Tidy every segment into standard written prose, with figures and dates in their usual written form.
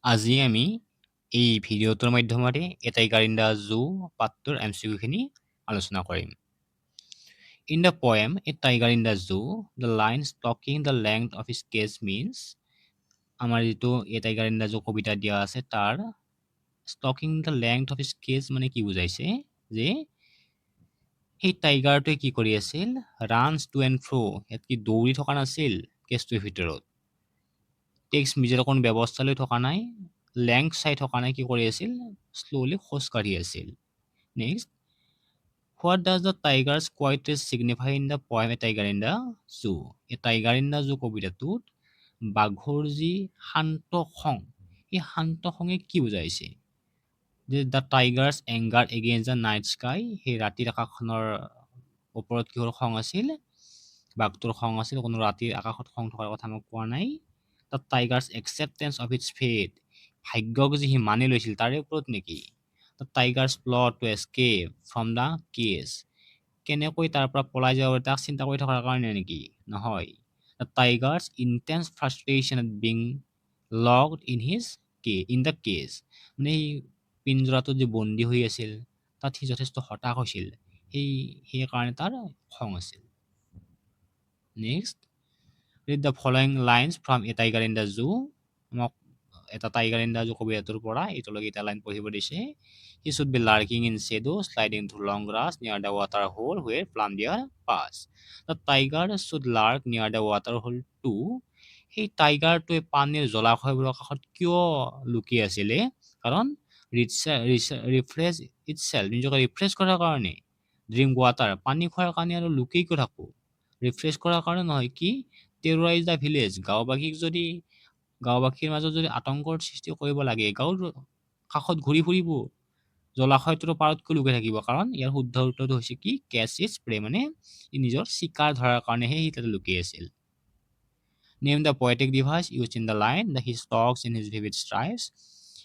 আজি আমি এই ভিডিঅ'টোৰ মাধ্যমেৰে a tiger in the zoo পাঠটোৰ MCQ খিনি আলোচনা কৰিম। In the poem A Tiger in the Zoo, the line stalking the length of his cage means আমাৰ যিটো a tiger in the zoo কবিতা দিয়া আছে তাৰ stalking the length of his cage মানে কি বুজাইছে যে সেই টাইগাৰটোৱে কি কৰি আছিল runs to and fro ইয়াত কি দৌৰি থকা নাছিল কেজটোৰ ভিতৰত টেক্সট মিজৰ কোনো ব্যৱস্থা লৈ থকা নাই লেংথ চাই থকা নাই কি কৰি আছিল শ্ল'লি খোজ কাঢ়ি আছিল next what does the tiger's quietest signify in the poem a tiger in the zoo a tiger in the zoo কবিতাটোত বাঘৰ যি শান্ত খং এই শান্ত খঙে কি বুজাইছে যে the Tigers anger against the night sky সেই ৰাতিৰ আকাশখনৰ ওপৰত কিহৰ খং আছিল বাঘটোৰ খং আছিল কোনো ৰাতিৰ আকাশত খং থকাৰ কথা মই কোৱা নাই the tiger's acceptance of its fate ভাগ্যক যি সি মানি লৈছিল তাৰে ওপৰত নেকি the tiger's plot to escape from the cage কেনেকৈ তাৰ পৰা পলাই যাব তাক চিন্তা কৰি থকাৰ কাৰণে নেকি নহয় the tiger's intense frustration at being locked in the cage মানে সেই পিঞ্জৰাটোত যে বন্দী হৈ আছিল তাত সি যথেষ্ট হতাশ হৈছিল সেইকাৰণে তাৰ খং আছিল next read the following lines from a tiger in the zoo মোক এটা টাইগাৰ ইন দ্য জু কবিতাটোৰ পৰা এইটোলৈকে এটা লাইন পঢ়িব দিছে he should be lurking in shadow sliding through long grass near the water hole where plump deer pass the tiger should lurk near the water hole to সেই টাইগাৰটোৱে পানীৰ জলাশয়বোৰৰ কাষত কিয় লুকি আছিলে কাৰণ ৰিফ্ৰেছ ইটছেল্ফ নিজকে ৰিফ্ৰেছ কৰাৰ কাৰণে ড্ৰিংক ৱাটাৰ পানী খোৱাৰ কাৰণে আৰু লুকি কিয় থাকোঁ ৰিফ্ৰেছ কৰাৰ কাৰণে নহয় কি টেৰৰাইজ দ্য ভিলেজ গাঁওবাসীৰ মাজত যদি আতংকৰ সৃষ্টি কৰিব লাগে গাঁৱৰ কাষত ঘূৰি ফুৰিব জলাশয়টোৰ পাৰতকৈ লুকাই থাকিব কাৰণ ইয়াৰ শুদ্ধ উত্তৰটো হৈছে কি কেচ ইজ প্ৰে মানে ই নিজৰ চিকাৰ ধৰাৰ কাৰণেহে সি তাতে লুকি আছিল name the poetic device use in the line the he stalks in his vivid stripes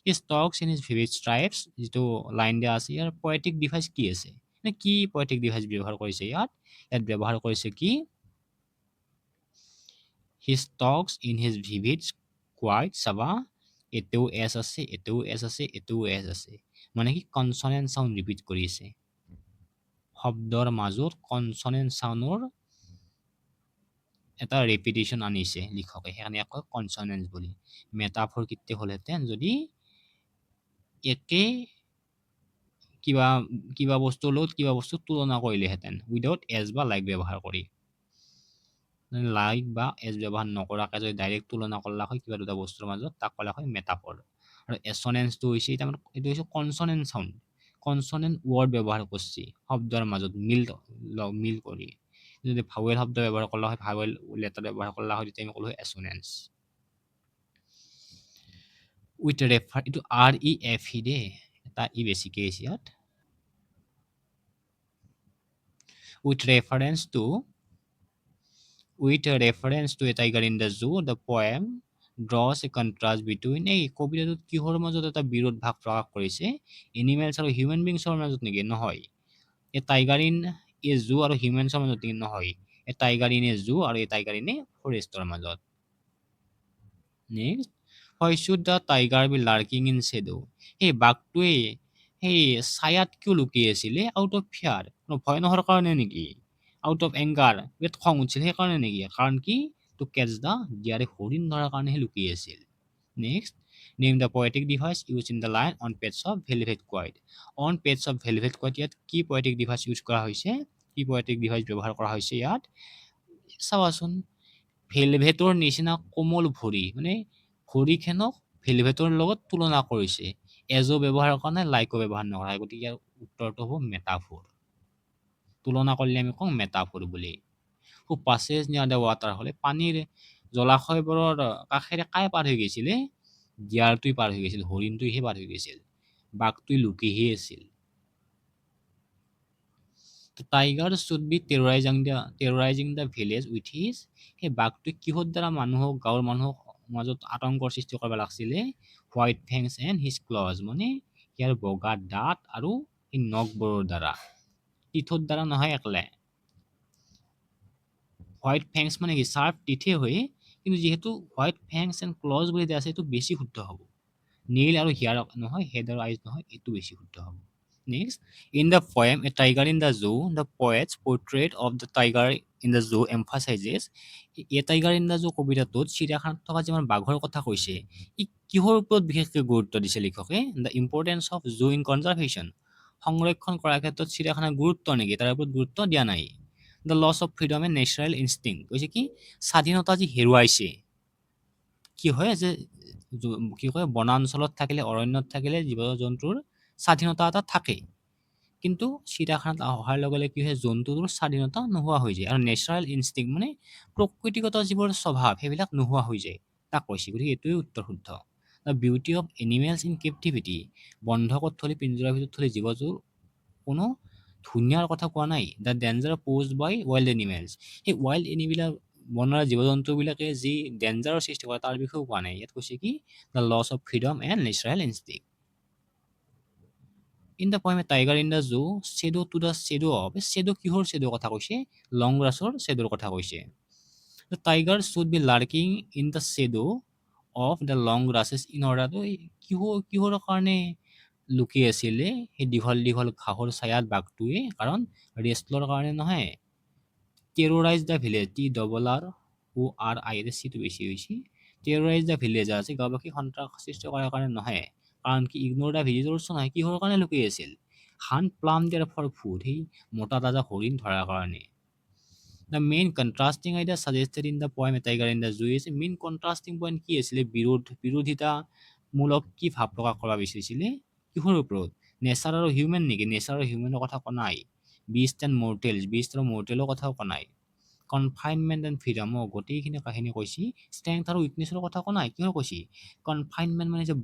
he stalks in his vivid stripes যিটো লাইন দিয়া আছে ইয়াৰ পয়েটিক ডিভাইচ কি আছে কি পয়েটিক ডিভাইচ ব্যৱহাৰ কৰিছে ইয়াত ব্যৱহাৰ কৰিছে কি হি stalks in his vivid quiet চাবা এতেও এছ আছে এতেও এছ আছে এতেও এছ আছে মানে কি কনচনেণ্ট চাউণ্ড ৰিপিট কৰিছে শব্দৰ মাজত কনচনেণ্ট চাউণ্ডৰ এটা ৰেপিটেশ্যন আনিছে লিখকে সেইকাৰণে কয় কনচনেণ্ট বুলি মেটাফৰ কেতিয়া হ'লহেঁতেন যদি একে কিবা বস্তুৰ লগত কিবা বস্তু তুলনা কৰিলেহেঁতেন উইদাউট এছ বা লাইক ব্যৱহাৰ কৰি লাইক বা এছ ব্যৱহাৰ নকৰাকৈ যদি ডাইৰেক্ট তুলনা কৰা হয় কিবা দুটা বস্তুৰ মাজত তাক ক'লা হয় মেটাফৰ আৰু এছনেন্সটো হৈছে এইটো হৈছে কনচনেণ্ট চাউণ্ড কনচনেণ্ট ৱৰ্ড ব্যৱহাৰ কৰিছে শব্দৰ মাজত মিল কৰি যদি ভাৱেল শব্দ ব্যৱহাৰ কৰা হয় ভাৱেল লেটাৰ ব্যৱহাৰ কৰা হয় তেতিয়া আমি ক'লো হয় এছনেন্স উইথ ৰেফাৰ এইটো REF দেই এটা বেছিকৈ আছে ইয়াত with reference to a tiger in the zoo the poem draws a contrast between এই কবিতাটোত কিহৰ মাজত এটা বিৰোধ ভাৱ প্ৰকাশ কৰিছে এনিমেলছ আৰু হিউমেন বিংছৰ মাজত নেকি নহয় এ টাইগাৰ ইন এ জু আৰু হিউমেনছৰ মাজত নেকি নহয় এ টাইগাৰ ইন এ জু আৰু এ টাইগাৰ ইন এ ফৰেষ্টৰ মাজত next why should the tiger be lurking in shadow সেই বাঘটোৱে সেই ছায়াত কিয় লুকি আছিলে আউট অফ ফিয়াৰ ভয় নোহোৱাৰ কাৰণে নেকি আউট অফ এংগাৰ ইয়াত খং উঠিছিল সেইকাৰণে নেকি কাৰণ কি টু কেচ দ্য ডিয়াৰে হৰিণ ধৰাৰ কাৰণেহে লুকি আছিল next name the poetic device use in the line on pads of velvet quiet on pads of velvet quiet ইয়াত কি পয়েটিক ডিভাইচ ইউজ কৰা হৈছে কি পয়েটিক ডিভাইচ ব্যৱহাৰ কৰা হৈছে ইয়াত চাবাচোন ভেলভেটৰ নিচিনা কোমল ভৰি মানে ভৰিখনক ভেলভেটৰ লগত তুলনা কৰিছে এজো ব্যৱহাৰ কৰা নাই লাইকো ব্যৱহাৰ নকৰা গতিকে ইয়াৰ উত্তৰটো হ'ব মেটাফৰ তুলনা কৰিলে আমি কওঁ মেটাফৰ বুলি পাছেজ নিয়াৰ দ্য ৱাটাৰ হ'লে পানীৰ জলাশয়বোৰৰ কাষেৰে কাই পাৰ হৈ গৈছিলে ডিয়াৰটোৱে পাৰ হৈ গৈছিল হৰিণটোহে পাৰ হৈ গৈছিল বাঘটোৱে লুকিহে আছিল tiger should be টেৰৰাইজিং the village with his সেই বাঘটোৱে কিহৰ দ্বাৰা গাঁৱৰ মানুহক মাজত আতংকৰ সৃষ্টি কৰিব লাগিছিলে white fangs and his close মানে ইয়াৰ বগা দাঁত আৰু সেই নখবোৰৰ দ্বাৰা টিথৰ দ্বাৰা নহয় একলে হোৱাইট ফেংছ মানে কি চাৰ্প টিথে হয় কিন্তু যিহেতু হোৱাইট ফেংছ এণ্ড ক্লজ বুলি দিয়া আছে এইটো বেছি শুদ্ধ হ'ব নীল আৰু হিয়াৰ নহয়, হেড আৰু আইজ নহয়, এইটো বেছি শুদ্ধ হ'ব। Next, in the poem a tiger in the zoo, the poet's portrait of the tiger in the zoo emphasises, a tiger in the zoo কবিতাটোত চিৰিয়াখানাত থকা যিমান বাঘৰ কথা কৈছে, ই কিহৰ ওপৰত বিশেষকৈ গুৰুত্ব দিছে লিখকে? The importance of zoo in conservation, সংৰক্ষণ কৰাৰ ক্ষেত্ৰত চিৰিয়াখানাৰ গুৰুত্ব নেকি, তাৰ ওপৰত গুৰুত্ব দিয়া নাই। The loss of freedom and natural instinct, কৈছে কি স্বাধীনতা যি হেৰুৱাইছে, কি হয় যে কি কয় বনাঞ্চলত থাকিলে, অৰণ্যত থাকিলে জীৱ জন্তুৰ স্বাধীনতা এটা থাকে, কিন্তু চিৰিয়াখানাত অহাৰ লগে লগে কি হয় জন্তুটোৰ স্বাধীনতা নোহোৱা হৈ যায়, আৰু নেচাৰেল ইনষ্টিংক্ট মানে প্ৰকৃতিগত যিবোৰ স্বভাৱ সেইবিলাক নোহোৱা হৈ যায়, তাক কৈছে। গতিকে এইটোৱে উত্তৰ শুদ্ধ। The beauty of animals in captivity, বন্ধ ক'ত থলি পিঞ্জৰাৰ ভিতৰত থলি জীৱটোৰ কোনো ধুনীয়াৰ কথা কোৱা নাই। The danger posed by wild animals, সেই ৱাইল্ড এনিমেল বনৰ জীৱ জন্তুবিলাকে যি ডেঞ্জাৰৰ সৃষ্টি কৰে তাৰ বিষয়েও কোৱা নাই। ইয়াত কৈছে কি the loss of freedom and natural instinct. In the poem tiger in the zoo, shadow to the shadow of, shadow কিহৰ শ্বেডোৰ কথা কৈছে? লং গ্ৰাছৰ শ্বেডোৰ কথা কৈছে। The tiger should be lurking in the shadow of the long grasses in order, কিহৰ কাৰণে লুকি আছিলে সেই দীঘল দীঘল ঘাঁহৰ ছায়াত বাঘটোৱে? কাৰণ ৰেষ্টলৰ কাৰণে নহয়। টেৰৰাইজ দ্য ভিলেজ, TRRI, চিটো বেছি হৈছে। টেৰৰাইজ দ্য ভিলেজ আছে গাঁওবাসী সন্ত্ৰাস সৃষ্টি কৰাৰ কাৰণে নহয়। কাৰণ কি ইগনোৰ দ্য ভিজিটৰ্ছ নহয়, কিহৰ কাৰণে লুকি আছিল? Hunt plump deer for food, সেই মোটা তাজা হৰিণ ধৰাৰ কাৰণে। The main contrasting idea suggested in the poem a tiger in the zoo is, main contrasting point কি আছিলে? বিৰোধিতামূলক কি ভাৱ প্ৰকাশ কৰিব বিচাৰিছিলে? কিহৰ ওপৰত? নেচাৰ আৰু হিউমেন নেকি? নেচাৰ আৰু হিউমেনৰ কথা কোৱা নাই। বিষ্ট এণ্ড মৰ্টেলছ, বিষ্ট আৰু মৰ্টেলৰ কথাও কোৱা নাই। কনফাইনমেণ্ট এণ্ড ফ্ৰীডম, গোটেইখিনি কাহিনী কৈছি। ষ্ট্ৰেংথ আৰু উইকনেছৰ কথা কোৱা নাই। কিহৰ কৈছি? কনফাইনমেণ্ট মানে যে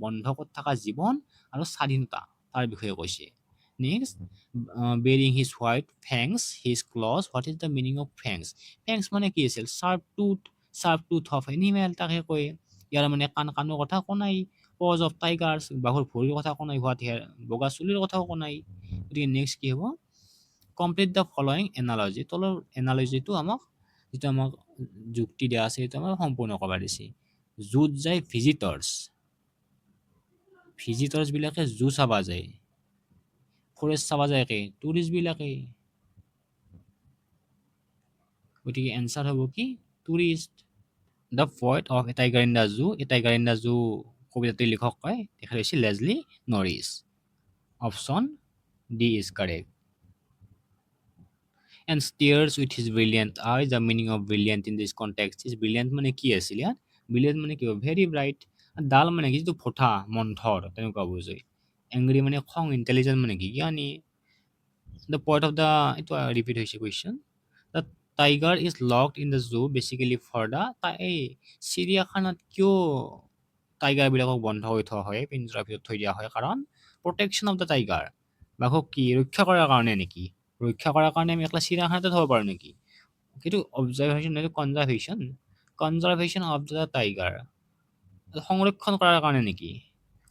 বন্ধকত থকা জীৱন আৰু স্বাধীনতা, তাৰ বিষয়ে কৈছে। Next, baring his white fangs his claws, what is the meaning of fangs? Fangs মানে কি আছিল? চাৰ্প টুথ অফ এনিমেল, তাকে কয়। ইয়াৰ মানে কাণৰ কথা কোৱা নাই। পজ অফ টাইগাৰ্ছ, বাঘৰ ভৰিৰ কথা কোৱা নাই। হোৱাট হেয়াৰ, বগা চুলিৰ কথাও কোৱা নাই। গতিকে নেক্সট কি হ'ব? কমপ্লিট দ্য ফলোয়িং এনালজি, তলৰ এনালজিটো যিটো আমাক যুক্তি দিয়া আছে সেইটো আমাক সম্পূৰ্ণ কৰিব দিছে। জুত যায় ভিজিটৰ্ছ বিলাকে জু চাবা যায়। ফৰেষ্ট চাবা যায় কে? টুৰিষ্ট বিলাকে। গতিকে এনচাৰ হ'ব কি? Tourist. The poet of a tiger in the zoo, a tiger in the zoo কবিতাটিৰ লিখক কয় তেখেত হৈছে Leslie Norris. Option D is correct. and stares with his brilliant eyes. The meaning of brilliant in this context is, brilliant মানে কি আছিল ইয়াত? brilliant মানে কি? Very bright. ডাল মানে কি? যিটো ফটা মন্থৰ তেনেকুৱা বুজায়। এংগ্ৰি মানে খং। ইণ্টেলিজেন্ট মানে কি? জ্ঞানী। দ্য পইণ্ট অফ দ্য, এইটো ৰিপিট হৈছে question. The tiger is locked in the zoo basically for the, এই চিৰিয়াখানাত কিয় টাইগাৰবিলাকক বন্ধ হৈ থোৱা হয়, পিঞ্জৰাৰ ভিতৰত থৈ দিয়া হয়? কাৰণ প্ৰটেকশ্যন অফ দ্য টাইগাৰ, বাঘক কি ৰক্ষা কৰাৰ কাৰণে নেকি? ৰক্ষা কৰাৰ কাৰণে আমি একলা চিৰিয়াখানাতে থ'ব পাৰোঁ নেকি? কিন্তু অবজাৰভেশ্যন এইটো কনজাৰ্ভেশ্যন অফ দ্য টাইগাৰ, সংৰক্ষণ কৰাৰ কাৰণে নেকি?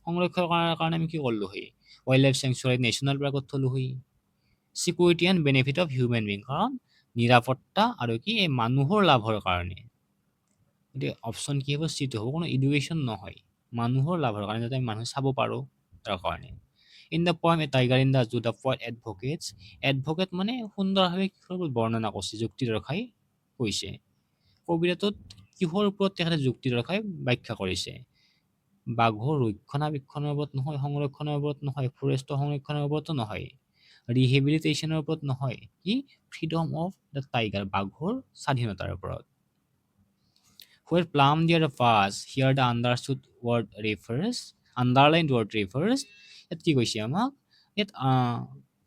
সংৰক্ষণ কৰাৰ কাৰণে আমি কি কৰিলোঁ হয়? ৱাইল্ড লাইফ চেংচুৱাৰী নেশ্যনেল পাৰ্কত থ'লোঁ হয়। Security and benefit of human being, কাৰণ নিৰাপত্তা আৰু কি এই মানুহৰ লাভৰ কাৰণে। গতিকে অপশ্যন কি হ'ব? চিটো হ'ব। কোনো এডুকেশ্যন নহয়, মানুহৰ লাভৰ কাৰণে, যাতে আমি মানুহ চাব পাৰোঁ তাৰ কাৰণে। In the poem a tiger in the zoo, the poet advocates, advocate মানে সুন্দৰভাৱে কিহৰ ওপৰত বৰ্ণনা কৰিছে? যুক্তি দৰ্শাই কৈছে। কবিতাটোত কিহৰ ওপৰত তেখেতে যুক্তি দৰ্শাই ব্যাখ্যা কৰিছে? বাঘৰ ৰক্ষণাবেক্ষণৰ ওপৰত নহয়, সংৰক্ষণৰ ওপৰত নহয়, ফৰেষ্টৰ সংৰক্ষণৰ ওপৰতো নহয়, ৰিহেবিলিটেশ্যনৰ ওপৰত নহয়, কি ফ্ৰীডম অফ দ্য টাইগাৰ, বাঘৰ স্বাধীনতাৰ ওপৰত। Where plum deer pass, here the understood word refers, underlined word refers, ইয়াত কি কৈছে আমাক? ইয়াত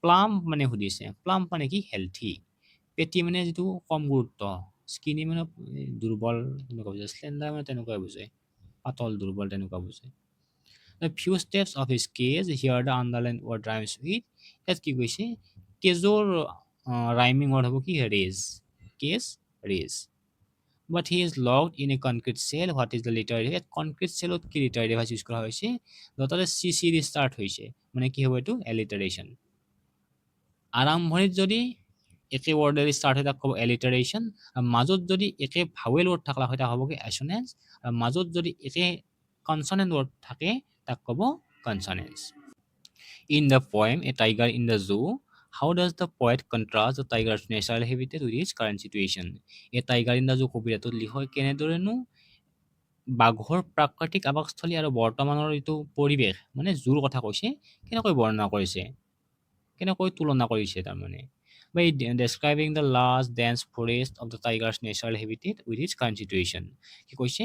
প্লাম মানে সুধিছে। প্লাম মানে কি? হেল্থি। পেটি মানে যিটো কম গুৰুত্ব, স্কিনি মানে দুৰ্বল তেনেকুৱা বুজায়, শ্লেণ্ডাৰ মানে তেনেকুৱাই বুজায়, পাতল দুৰ্বল তেনেকুৱা বুজায়। The few steps of his case, here the underlined word rhymes with, ইয়াত কি কৈছে? কেজৰ ৰাইমিং ৱৰ্ড হ'ব কি? Raise. Cage, raise. But he is locked in a concrete cell. What is the literary? ইয়াত কনক্ৰিট চেলত কি লিটাৰী ভাইজ ইউজ কৰা হৈছে? য'তে চি দি ষ্টাৰ্ট হৈছে, মানে কি হ'ব এইটো? এলিটাৰেশ্যন। আৰম্ভণিত যদি একে ৱৰ্ডেৰে ষ্টাৰ্ট হয় তাক ক'ব এলিটাৰেশ্যন, আৰু মাজত যদি একে ভাৱেল ৱৰ্ড থাকলা হয় তাক হ'ব কি? এছনেঞ্চ, আৰু মাজত যদি একে কনসনেন্ট ৱৰ্ড থাকে তাক ক'ব কনসনেন্টছ। In the poem A Tiger in the Zoo, how does the poet contrast the tiger's natural habitat with its current situation? A Tiger in the Zoo কবিতাটোত লিখক কেনেদৰেনো বাঘৰ প্ৰাকৃতিক আৱাসস্থলী আৰু বৰ্তমানৰ এইটো পৰিৱেশ মানে জোৰ কথা কৈছে কেনেকৈ বৰ্ণনা কৰিছে, কেনেকৈ তুলনা কৰিছে তাৰমানে by describing the large dense forest of the tiger's natural habitat with its current situation। কি কৈছে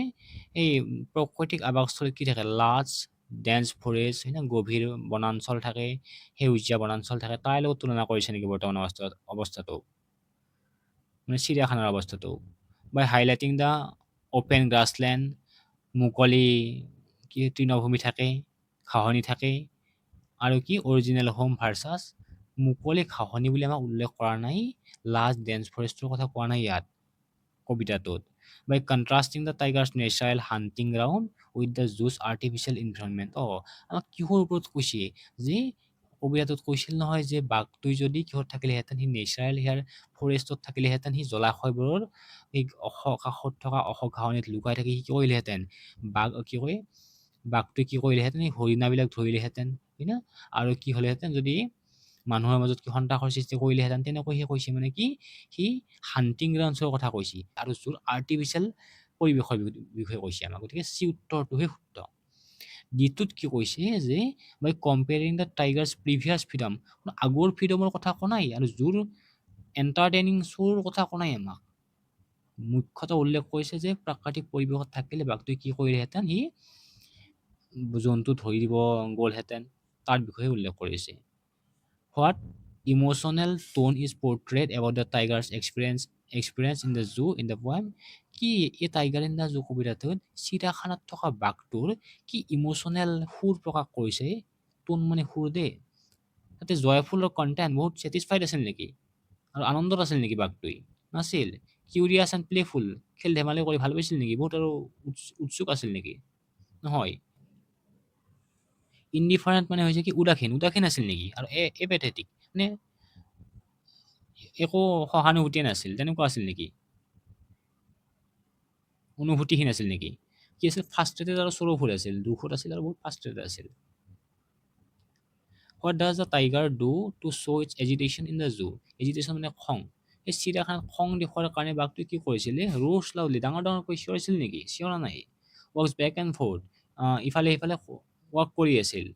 এই প্ৰাকৃতিক আৱাসস্থলীত কি থাকে লাৰ্জ ডেন্স ফৰেষ্ট হয় না গভীৰ বনাঞ্চল থাকে সেউজীয়া বনাঞ্চল থাকে তাৰ লগত তুলনা কৰিছে নেকি বৰ্তমান অৱস্থাটো মানে চিৰিয়াখানাৰ অৱস্থাটো by highlighting the open grassland মুকলি কি তৃণভূমি থাকে ঘাঁহনি থাকে আৰু কি অৰিজিনেল হোম ভাৰ্চাছ মুকলি ঘাঁহনি বুলি আমাক উল্লেখ কৰা নাই লাৰ্জ ডেন্স ফৰেষ্টৰ কথা কোৱা নাই ইয়াত কবিতাটোত by contrasting the tiger's natural hunting ground with the zoo's artificial environment আমাক কিহৰ ওপৰত কৈছে যে কবিতাটোত কৈছিল নহয় যে বাঘটোই যদি কিহত থাকিলেহেঁতেন সি নেচাৰেল হেয়াৰ ফৰেষ্টত থাকিলেহেঁতেন সি জলাশয়বোৰৰ এই কাষত থকা ঘাঁহনিত লুকাই থাকি সি কি কৰিলেহেঁতেন বাঘ কি কয় বাঘটোৱে কি কৰিলেহেঁতেন এই হৰিণাবিলাক ধৰিলেহেঁতেন হয় না আৰু কি হ'লেহেঁতেন যদি মানুহৰ মাজত কি সন্ত্ৰাসৰ সৃষ্টি কৰিলেহেঁতেন তেনেকৈ সি কৈছে মানে কি সি হাণ্টিং গ্ৰাউণ্ডছৰ কথা কৈছে আৰু যোৰ আৰ্টিফিচিয়েল পৰিৱেশৰ বিষয়ে কৈছে আমাক গতিকে চি উত্তৰটোহে শুদ্ধ দ্বিতীয়ত কি কৈছে যে by comparing the tiger's previous freedom আগৰ ফ্ৰীডমৰ কথা কোৱা নাই আৰু যোৰ এণ্টাৰটেইনিং শ্ব'ৰ কথা কোৱা নাই আমাক মুখ্যতঃ উল্লেখ কৰিছে যে প্ৰাকৃতিক পৰিৱেশত থাকিলে বাঘটোৱে কি কৰিলেহেঁতেন সি জন্তু ধৰি দিব গ'লহেঁতেন তাৰ বিষয়ে উল্লেখ কৰিছে what emotional tone is portrayed about the tiger's experience in the zoo in the poem কি এই টাইগাৰ ইন দ্য জু কবিতাটোত চিৰিয়াখানাত থকা বাঘটোৰ কি ইমোচনেল সুৰ প্ৰকাশ কৰিছে টোন মানে সুৰ দে তাতে জয়ফুলৰ কণ্টেণ্ট বহুত ছেটিছফাইড আছিল নেকি আৰু আনন্দত আছিল নেকি বাঘটোৱে নাছিল কিউৰিয়াছ এণ্ড প্লেফুল খেল ধেমালি কৰি ভাল পাইছিল নেকি বহুত আৰু উৎসুক আছিল নেকি নহয় ইনডিফাৰেণ্ট মানে হৈছে কি উদাসীন আছিল নেকি আৰু এপেথেটিক মানে একো সহানুভূতিয়ে নাছিল তেনেকুৱা আছিল নেকি অনুভূতিহীন আছিল নেকি কি আছিল ফাৰ্ষ্ট্ৰেটেড আৰু চৰফুল আছিল দুখত আছিল আৰু বহুত ফাৰ্ষ্ট্ৰেটেড আছিল what does the tiger do to show' its agitation in the zoo agitation মানে খং সেই চিৰিয়াখানাত খং দেখুওৱাৰ কাৰণে বাঘটোৱে কি কৰিছিলে ৰোজ লাউডলি ডাঙৰ ডাঙৰকৈ চিঞৰিছিল নেকি চিঞৰা নাই ৱাকছ বেক এণ্ড ফ'ৰ্থ ইফালে সিফালে ৱাক কৰি আছিল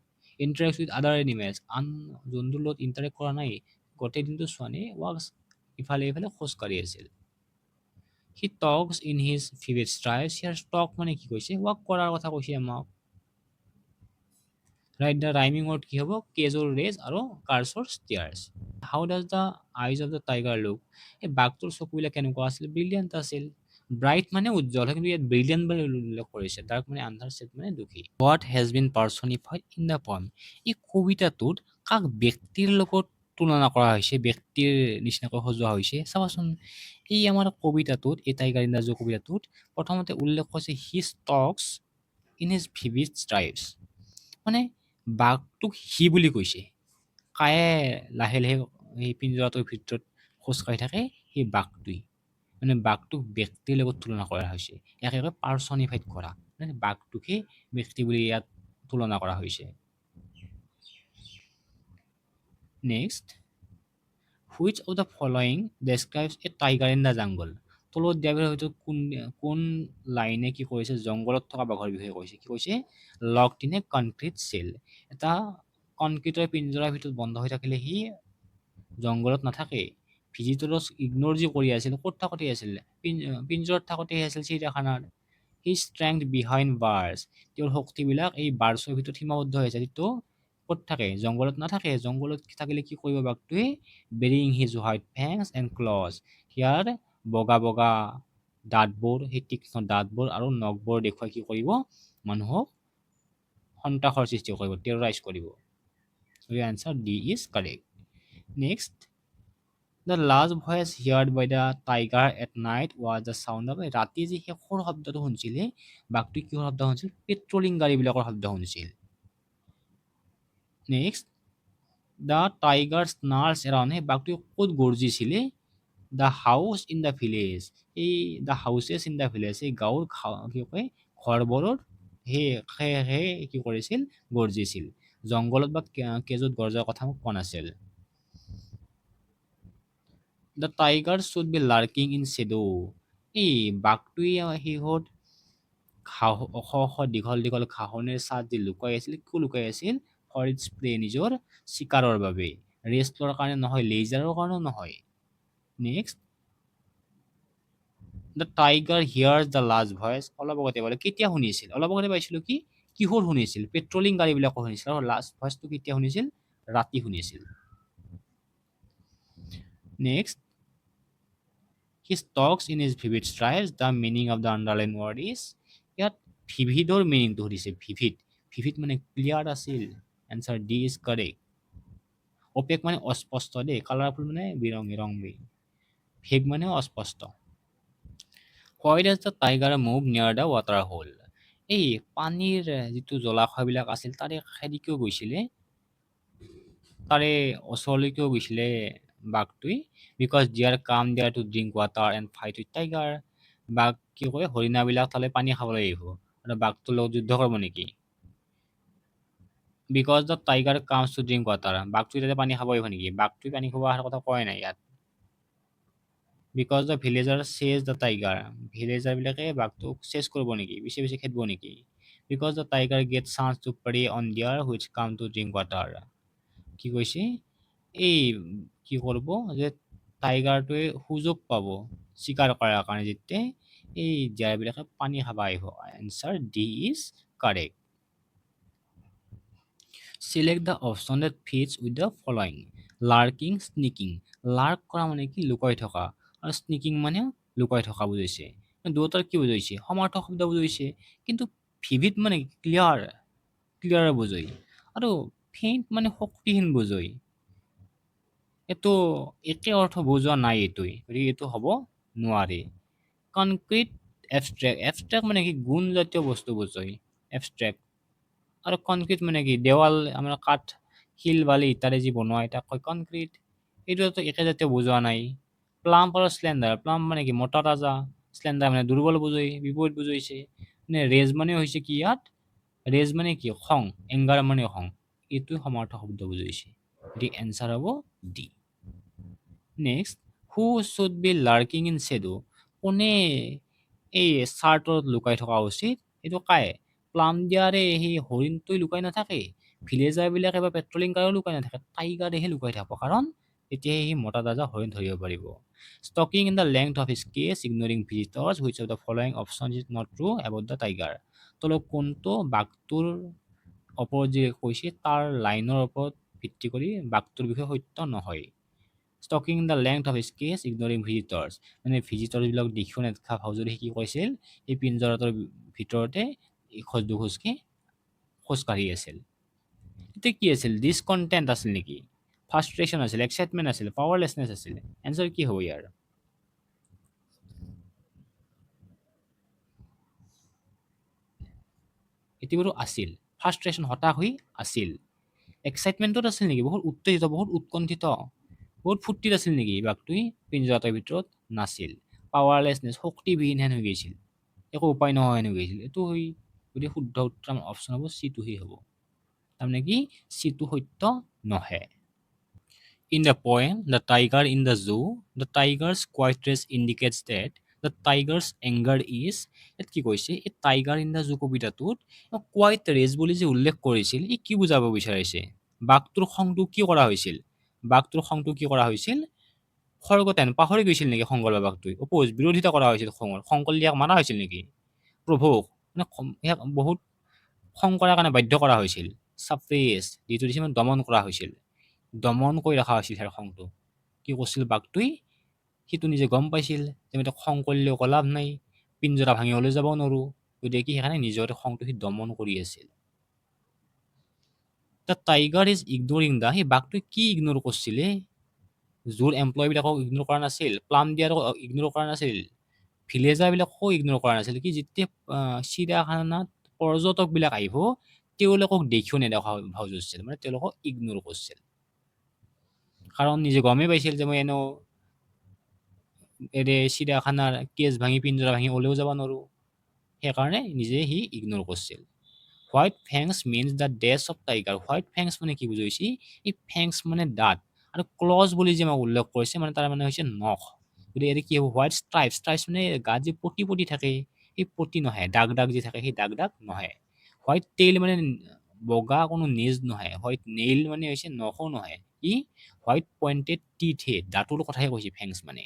ইণ্টাৰেক্ট উইথ আদাৰ এনিমেলছ আন জন্তুৰ লগত ইণ্টাৰেক্ট কৰা নাই গোটেই দিনটো চোৱা নাই ৱাকছ ইফালে সিফালে খোজকাঢ়ি আছিল হি টকছ ইন হিজ ফেভৰেট ষ্ট্ৰাইপছ ইয়াৰ টক মানে কি কৈছে ৱাক কৰাৰ কথা কৈছে আমাক ৰাইট দ্য ৰাইমিং ৱৰ্ড কি হ'ব কেজৰ ৰেজ আৰু কাৰ্চৰ stares how does the eyes of the tiger look এই বাঘটোৰ চকুবিলাক কেনেকুৱা আছিল ব্ৰিলিয়েণ্ট আছিল ব্ৰাইট মানে উজ্জ্বল কিন্তু ইয়াত ব্ৰিলিয়েণ্ট বুলি উল্লেখ কৰিছে ডাৰ্ক মানে আন্ধাৰ ছেড মানে দুখী what has been personified in the poem এই কবিতাটোত কাক ব্যক্তিৰ লগত তুলনা কৰা হৈছে ব্যক্তিৰ নিচিনাকৈ সজোৱা হৈছে চাবাচোন এই আমাৰ কবিতাটোত এই টাইগাৰ ইন দ্য জু কবিতাটোত প্ৰথমতে উল্লেখ হৈছে his talks in his vivid stripes মানে বাঘটোক সি বুলি কৈছে কায়ে লাহে লাহে সেই পিঞ্জৰাটোৰ ভিতৰত খোজকাঢ়ি থাকে সেই বাঘটোৱে মানে বাঘটোক ব্যক্তিৰ লগত তুলনা কৰা হৈছে ইয়াকে কয় পাৰ্চনিফাইড কৰা মানে বাঘটোকে ব্যক্তি বুলি ইয়াত তুলনা কৰা হৈছে next which of the following describes A tiger in the jungle তলত দিয়াৰ হয়তো কোন লাইনে কি কৰিছে জংঘলত থকা বাঘৰ বিষয়ে কৈছে কি কৈছে locked in a concrete cell এটা কনক্ৰিটৰ পিঞ্জৰাৰ ভিতৰত বন্ধ হৈ থাকিলে সি জংঘলত নাথাকে ভিজিটৰছ ইগন'ৰ যি কৰি আছিল ক'ত থাকোঁতে আছিল পিঞ্জৰত থাকোঁতে আছিল চিৰিয়াখানাৰ হি ষ্ট্ৰেংথ বিহাইণ্ড বাৰ্ছ তেওঁৰ শক্তিবিলাক এই বাৰ্ছৰ ভিতৰত সীমাবদ্ধ হৈ আছে কিন্তু ক'ত থাকে জংঘলত নাথাকে জংঘলত থাকিলে কি কৰিব বাঘটোৱে baring his white fangs and claws ইয়াৰ বগা বগা দাঁতবোৰ সেই তীক্ষ্ণ দাঁতবোৰ আৰু নখবোৰ দেখুৱাই কি কৰিব মানুহক সন্ত্ৰাসৰ সৃষ্টি কৰিব টেৰৰাইজ কৰিব answer D is correct next the last voice heard by the tiger at night was the sound of ৰাতি যি শেষৰ শব্দটো শুনিছিলে বাঘটোৱে কিহৰ শব্দ শুনিছিল পেট্ৰলিং গাড়ীবিলাকৰ শব্দ শুনিছিল next the tiger snarls around সেই বাঘটোৱে ক'ত গৰ্জিছিলে the house in the village এই the houses in the village এই গাঁৱৰ কি কয় ঘৰবোৰৰ সেই কি কৰিছিল গৰ্জিছিল জংঘলত বা কেজত গৰ্জাৰ কথা মোক কোৱা নাছিল the tiger should be lurking in shadow এই বাঘটোৱে সিহঁত ঘাঁহ ওখ ওখ দীঘল দীঘল ঘাঁহনিৰ ছাদ দি লুকাই আছিল কিয় লুকাই আছিল ফৰ ইটছ প্লে নিজৰ চিকাৰৰ বাবে ৰেষ্ট লোৱাৰ কাৰণে নহয় লেজাৰৰ কাৰণেও নহয় next the tiger hears the last voice অলপ আগতে বোলে কেতিয়া শুনিছিল অলপ আগতে পাইছিলো কি কিহৰ শুনিছিল পেট্ৰলিং গাড়ীবিলাকো শুনিছিল আৰু লাষ্ট ভইচটো কেতিয়া শুনিছিল ৰাতি শুনিছিল next he talks in is vivid stripes the meaning of the underline word is ইয়াত ভিভিডৰ মিনিংটো সুধিছে ভিভিড ভিভিড মানে ক্লিয়াৰ আছিল এনচাৰ ডি ইজ কাৰেক্ট অপেক মানে অস্পষ্ট দেই কালাৰফুল মানে বিৰঙী ৰংবি ভেগ মানে অস্পষ্ট হোৱাই ডাজ দ্য টাইগাৰ মুভ নিয়াৰ দ্য ৱাটাৰ হোল এই পানীৰ যিটো জলাশয়বিলাক আছিল তাৰে কাষেদি কিয় গৈছিলে তাৰে ওচৰলৈ কিয় গৈছিলে বাঘটোৱে because deer came there to drink water and fight with tiger বাঘ কি কয় হৰিণাবিলাক তালৈ পানী খাবলৈ আহিব আৰু বাঘটোৰ লগত যুদ্ধ কৰিব নেকি because the tiger comes two drink water বাঘটোৱে তাতে পানী খাব আহিব নেকি বাঘটোৱে পানী খাব অহাৰ কথা কোৱাই নাই ইয়াত বিকজ দ্য ভিলেজাৰ চেজ দ্য টাইগাৰ ভিলেজাৰবিলাকে বাঘটোক চেজ কৰিব নেকি পিছে পিছে খেদিব নেকি because the tiger get chance to prey on deer which come to drink water কি কৈছে এই কি কৰিব যে টাইগাৰটোৱে সুযোগ পাব চিকাৰ কৰাৰ কাৰণে যেতিয়া এই জীয়াবিলাকে পানী খাব আহিব answer D is correct Select the option that fits with the following. Lurking, sneaking. Lurk কৰা মানে কি লুকাই থকা আৰু স্নিকিং মানে লুকাই থকা বুজাইছে দুয়োটাৰ কি বুজাইছে সমাৰ্থক শব্দ বুজাইছে কিন্তু ভিভিড মানে ক্লিয়াৰ বুজায় আৰু ফেইণ্ট মানে শক্তিহীন বুজায় এইটো একে অৰ্থ বুজোৱা নাই এইটোৱে গতিকে এইটো হ'ব নোৱাৰে কনক্ৰিট এবষ্ট্ৰেক্ট মানে কি গুণজাতীয় বস্তু বুজায় এবষ্ট্ৰেক্ট আৰু কনক্ৰিট মানে কি দেৱাল আমাৰ কাঠ শিল বালি ইত্যাদি যি বনোৱা তাক কয় কনক্ৰিট এইটোতো একে জাতীয় বুজোৱা নাই প্লাম্প আৰু স্লেণ্ডাৰ প্লাম্প মানে কি মোটা তাজা স্লেণ্ডাৰ মানে দুৰ্বল বুজায় বিপৰীত বুজাইছে মানে ৰেজ মানে হৈছে কি ইয়াত ৰেজ মানে কি খং এংগাৰ মানে খং এইটো সমাৰ্থক শব্দ বুজাইছে দি এনচাৰ হ'ব D next who should be lurking in shadow কোনে এই চাৰ্টত লুকাই থকা উচিত এইটো কাই প্লাম দিয়াৰে সেই হৰিণটোৱে লুকাই নাথাকে ভিলেজাৰবিলাকে বা পেট্ৰলিং কাৰেও লুকাই নাথাকে টাইগাৰেহে লুকাই থাকিব কাৰণ তেতিয়াহে সি মতা তাজা হৰিণ ধৰিব পাৰিব stalking in the length of his cage ignoring visitors which of the following option is not true about the tiger তলত কোনটো বাঘটোৰ ওপৰত যি কৈছে তাৰ লাইনৰ ওপৰত ভিত্তি কৰি বাঘটোৰ বিষয়ে সত্য নহয় stalking in the length of his cage ignoring visitors মানে ভিজিটৰ্ছবিলাক দেখিও নেদেখা ভাও যদি কি কৈছিল এই পিঞ্জৰাটোৰ ভিতৰতে খোজ দুখোজকে খোজকাঢ়ি আছিল এতিয়া কি আছিল ডিসকণ্টেণ্ট আছিল নেকি ফ্ৰাষ্ট্ৰেশ্যন আছিল এক্সাইটমেণ্ট আছিল পাৱাৰলেছনেছ আছিল এনচাৰ কি হ'ব ইয়াৰ এতিয়াবোৰো আছিল ফ্ৰাষ্ট্ৰেশ্যন হতাশ হৈ আছিল এক্সাইটমেণ্টত আছিল নেকি বহুত উত্তেজিত বহুত উৎকণ্ঠিত বহুত ফূৰ্তিত আছিল নেকি বাঘটোৱে পিঞ্জৰাটোৰ ভিতৰত নাছিল পাৱাৰলেছনেছ শক্তিবিহীনহেন হৈ গৈছিল একো উপায় নোহোৱা হেন হৈ গৈছিল এইটো হৈ গতিকে শুদ্ধ উত্তৰ অপশ্যন হ'ব চিটোহে হ'ব তাৰমানে কি চিটো সত্য নহয় In the poem, The Tiger in the Zoo, the tiger's quietness indicates that the tiger's anger is ইয়াত কি কৈছে এই টাইগাৰ ইন দ্য জু কবিতাটোত কোৱাইট ৰেজ বুলি যে উল্লেখ কৰিছিল ই কি বুজাব বিচাৰিছে বাঘটোৰ খংটো কি কৰা হৈছিল বাঘটোৰ খংটো কি কৰা হৈছিল খৰগতেন পাহৰি গৈছিল নেকি খংগল বাঘটোৱে অপোজ বিৰোধিতা কৰা হৈছিল খঙৰ খংকল ইয়াক মাৰা হৈছিল নেকি প্ৰভোক মানে ইয়াক বহুত খং কৰাৰ কাৰণে বাধ্য কৰা হৈছিল ছাপ্ৰেছ যিটো দিছে মানে দমন কৰা হৈছিল দমন কৰি ৰখা হৈছিল সেই খংটো কি কৰিছিল বাঘটোৱে সিটো নিজে গম পাইছিল যে মই খং কৰিলেও একো লাভ নাই পিঞ্জৰা ভাঙি ওলাই যাব নোৱাৰোঁ গতিকে কি সেইকাৰণে নিজৰে খংটো সি দমন কৰি আছিল দ্য টাইগাৰ ইজ ইগনৰিং দ্য সেই বাঘটোৱে কি ইগনৰ কৰিছিলে জোৰ এমপ্লয়ীবিলাকক ইগনৰ কৰা নাছিল প্লাম দিয়াৰক ইগনৰ কৰা নাছিল ভিলেজাৰবিলাকো ইগনৰ কৰা নাছিল কি যেতিয়া চিৰিয়াখানাত পৰ্যটকবিলাক আহিব তেওঁলোকক দেখিও নেদেখা ভাও জুৰিছিল মানে তেওঁলোকক ইগনৰ কৰিছিল কাৰণ নিজে গমেই পাইছিল যে মই এনেও চিৰিয়াখানাৰ কেজ ভাঙি পিঞ্জৰা ভাঙি ওলাইও যাব নোৱাৰোঁ সেইকাৰণে নিজে সি ইগনৰ কৰিছিল white fangs means the death of tiger. White fangs মানে কি বুজাইছে? এই ফেংছ মানে দাঁত, আৰু ক্লজ বুলি যে মই উল্লেখ কৰিছে মানে তাৰ মানে হৈছে নখ। গতিকে এইটো কি হ'ব? হোৱাইট ষ্ট্ৰাইপছ। ষ্ট্ৰাইপছ মানে গাত যে পটি পটি থাকে, সেই পটি নহয়, দাগ দাগ যে থাকে সেই দাগ দাগ নহয়। হোৱাইট টেইল মানে বগা কোনো নেজ নহয়। হোৱাইট নেইল মানে হৈছে নখো নহয়। ই হোৱাইট পইণ্টেড টিথ, দাঁতৰ কথাহে কৈছে ফেংছ মানে।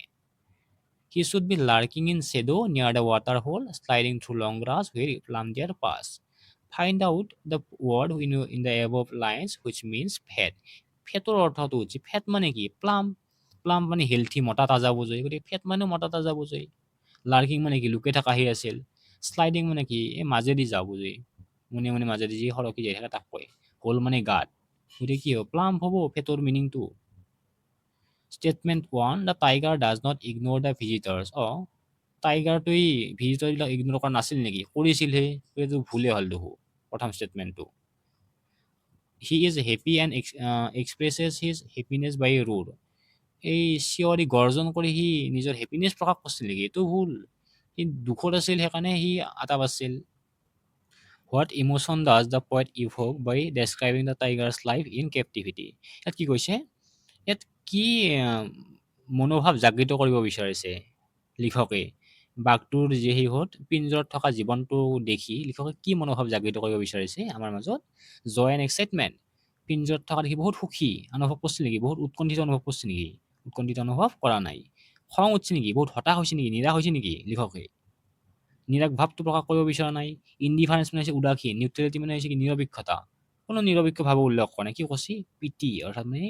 He should be lurking in shadow near the water hole, sliding through long grass where plum deer pass. Find out the word in the above lines which means fat. ফেটৰ অৰ্থটো হৈছে, fat মানে কি? Plum. Plum মানে healthy, মতা তাজা বুজায়। গতিকে fat মানে মতা তাজা বুজায়। লাৰ্কিং মানে কি? লুকাই থকা সেই আছিল। শ্লাইডিং মানে কি? এই মাজেদি যাওঁ বুজায়। মনে মনে মাজেদি যি সৰকি যাই থাকে তাক কয়। হোল মানে গাত। গতিকে কি হ'ব? প্লাম হ'ব ফেটৰ মিনিংটো। Statement 1, the tiger does not ignore the visitors. টাইগাৰটোৱে ভিজিটৰবিলাক ইগনোৰ কৰা নাছিল নেকি? কৰিছিলহে। এইটো ভুলে হ'ল দেখোন প্ৰথম ষ্টেটমেণ্টটো। He is happy and expresses his happiness by roar. এই চিঞৰি গৰ্জন কৰি সি নিজৰ হেপিনেছ প্ৰকাশ কৰিছিল নেকি? এইটো ভুল। সি দুখত আছিল, সেইকাৰণে সি আটা পাৰছিল। What emotion does the poet evoke by describing the tiger's life in captivity. ইয়াত কি কৈছে? ইয়াত কি মনোভাৱ জাগৃত কৰিব বিচাৰিছে লিখকে? বাঘটোৰ যি সিহঁত পিঞ্জৰত থকা জীৱনটো দেখি লিখকে কি মনোভাৱ জাগৃত কৰিব বিচাৰিছে আমাৰ মাজত? জয় এণ্ড এক্সাইটমেণ্ট। পিঞ্জৰত থকা দেখি বহুত সুখী অনুভৱ কৰিছিল নেকি? বহুত উৎকণ্ঠিত অনুভৱ কৰিছে নেকি? উৎকণ্ঠিত অনুভৱ কৰা নাই। খং উঠছে নেকি? বহুত হতাশ হৈছে নেকি? নিৰাশ হৈছে নেকি লিখকে? নিৰাশ ভাৱটো প্ৰকাশ কৰিব বিচৰা নাই। ইনডিফাৰেঞ্চ মানে হৈছে উদাসীন। নিউট্ৰেলিটি মানে হৈছে কি? নিৰপেক্ষতা। কোনো নিৰপেক্ষ ভাৱে উল্লেখ কৰা নাই। কি কৈছে? পিটি, অৰ্থাৎ মানে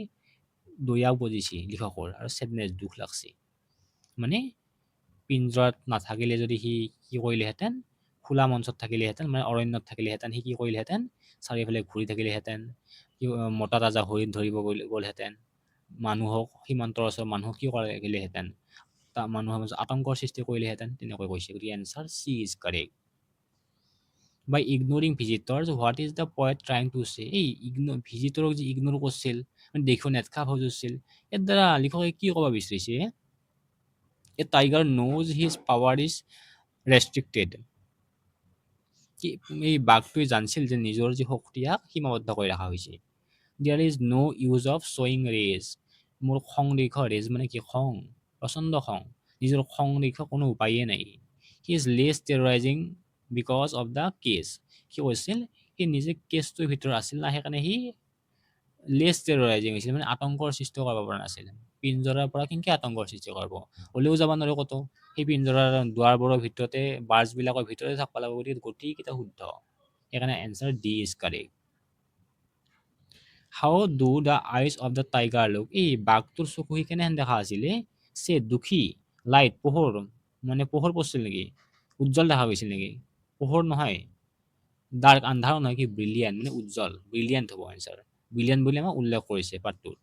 দয়া বুজিছে লিখকৰ, আৰু ছেডনেছ, দুখ লাগছে। মানে পিঞ্জৰাত নাথাকিলে যদি সি কি কৰিলেহেঁতেন? খোলা মঞ্চত থাকিলেহেঁতেন, মানে অৰণ্যত থাকিলেহেঁতেন, সি কি কৰিলেহেঁতেন? চাৰিওফালে ঘূৰি থাকিলেহেঁতেন, মতা তাজা হৰিণ ধৰিব গ'লহেঁতেন, মানুহক সীমান্তৰ ওচৰৰ মানুহক কি কৰিলেহেঁতেন? মানুহৰ মাজত আতংকৰ সৃষ্টি কৰিলেহেঁতেন, তেনেকৈ কৈছে। গতিকে answer C is correct. By ignoring visitors, what is the poet trying to say? এই ভিজিটৰক যে ইগনোৰ কৰিছিল, মানে দেখিব নেটকা ভাও জুৰছিল, ইয়াৰ দ্বাৰা লিখকে কি ক'ব বিচাৰিছে? এ tiger knows his power is restricted. কি এই বাঘটোৱে জানিছিল যে নিজৰ যি শক্তি ইয়াক সীমাবদ্ধ কৰি ৰখা হৈছে। There is no use of showing rage. মোৰ খং দেখুওৱা, ৰেজ মানে কি? খং, প্ৰচণ্ড খং। নিজৰ খং দেখুওৱা কোনো উপায়ে নাই। He is less terrorizing because of the case. কি কৈছিল? সি নিজে কেছটোৰ ভিতৰত আছিল না, সেইকাৰণে সি লেছ টেৰৰাইজিং হৈছিল, মানে আতংকৰ সৃষ্টি কৰিব পৰা নাছিল। পিঞ্জৰাৰ পৰা কেনেকৈ আতংকৰ সৃষ্টি কৰিব? ওলেও যাব নোৱাৰে ক'তো। সেই পিঞ্জৰাৰ দুৱাৰবোৰৰ ভিতৰতে, বাৰ্ডছবিলাকৰ ভিতৰতে থাকিব লাগিব। গতিকে গোটেইকেইটা শুদ্ধ। সেইকাৰণে answer D is correct. How do the eyes of the tiger look? এই বাঘটোৰ চকু সি কেনেহেন দেখা আছিলে? চে, দুখী। লাইট, পোহৰ, মানে পোহৰ পৰিছিল নেকি? উজ্জ্বল দেখা গৈছিল নেকি? পোহৰ নহয়। ডাৰ্ক, আন্ধাৰো নহয়। কি? ব্ৰিলিয়াণ্ট, মানে উজ্জ্বল। ব্ৰিলিয়াণ্ট হ'ব এনচাৰ। ব্ৰিলিয়াণ্ট বুলি আমাক উল্লেখ কৰিছে পাঠটোত।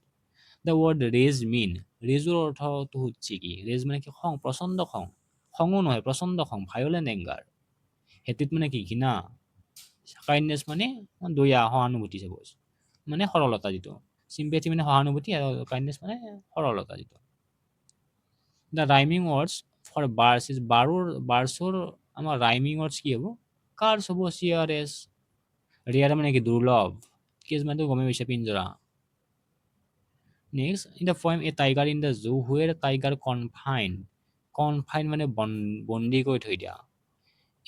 দ্য ৱৰ্ড ৰেজ মিন, ৰেজৰ অৰ্থটো হচ্ছে কি? ৰেজ মানে কি? খং, প্ৰচণ্ড খং। খঙো নহয়, প্ৰচণ্ড খং, ভায়লেণ্ট এংগাৰ। হেটিত মানে কি? ঘৃণা। কাইণ্ডনেছ মানে দয়া, সহানুভূতি, চাপ'জ মানে সৰলতা যিটো। চিম্পেথি মানে সহানুভূতি, আৰু কাইণ্ডনেছ মানে সৰলতা যিটো। The rhyming words for bars is, বাৰ্ডছৰ আমাৰ ৰাইমিং ৱৰ্ডছ কি হ'ব? কাৰ্ছ হ'ব, চিয়াৰেছ। ৰেয়াৰ মানে কি? দুৰ্লভ। কেজ মানে গমে পাইছে, পিঞ্জৰা। Next, in the poem a tiger in the zoo, where tiger confine. Confine মানে বন্দী কৰি থৈ দিয়া।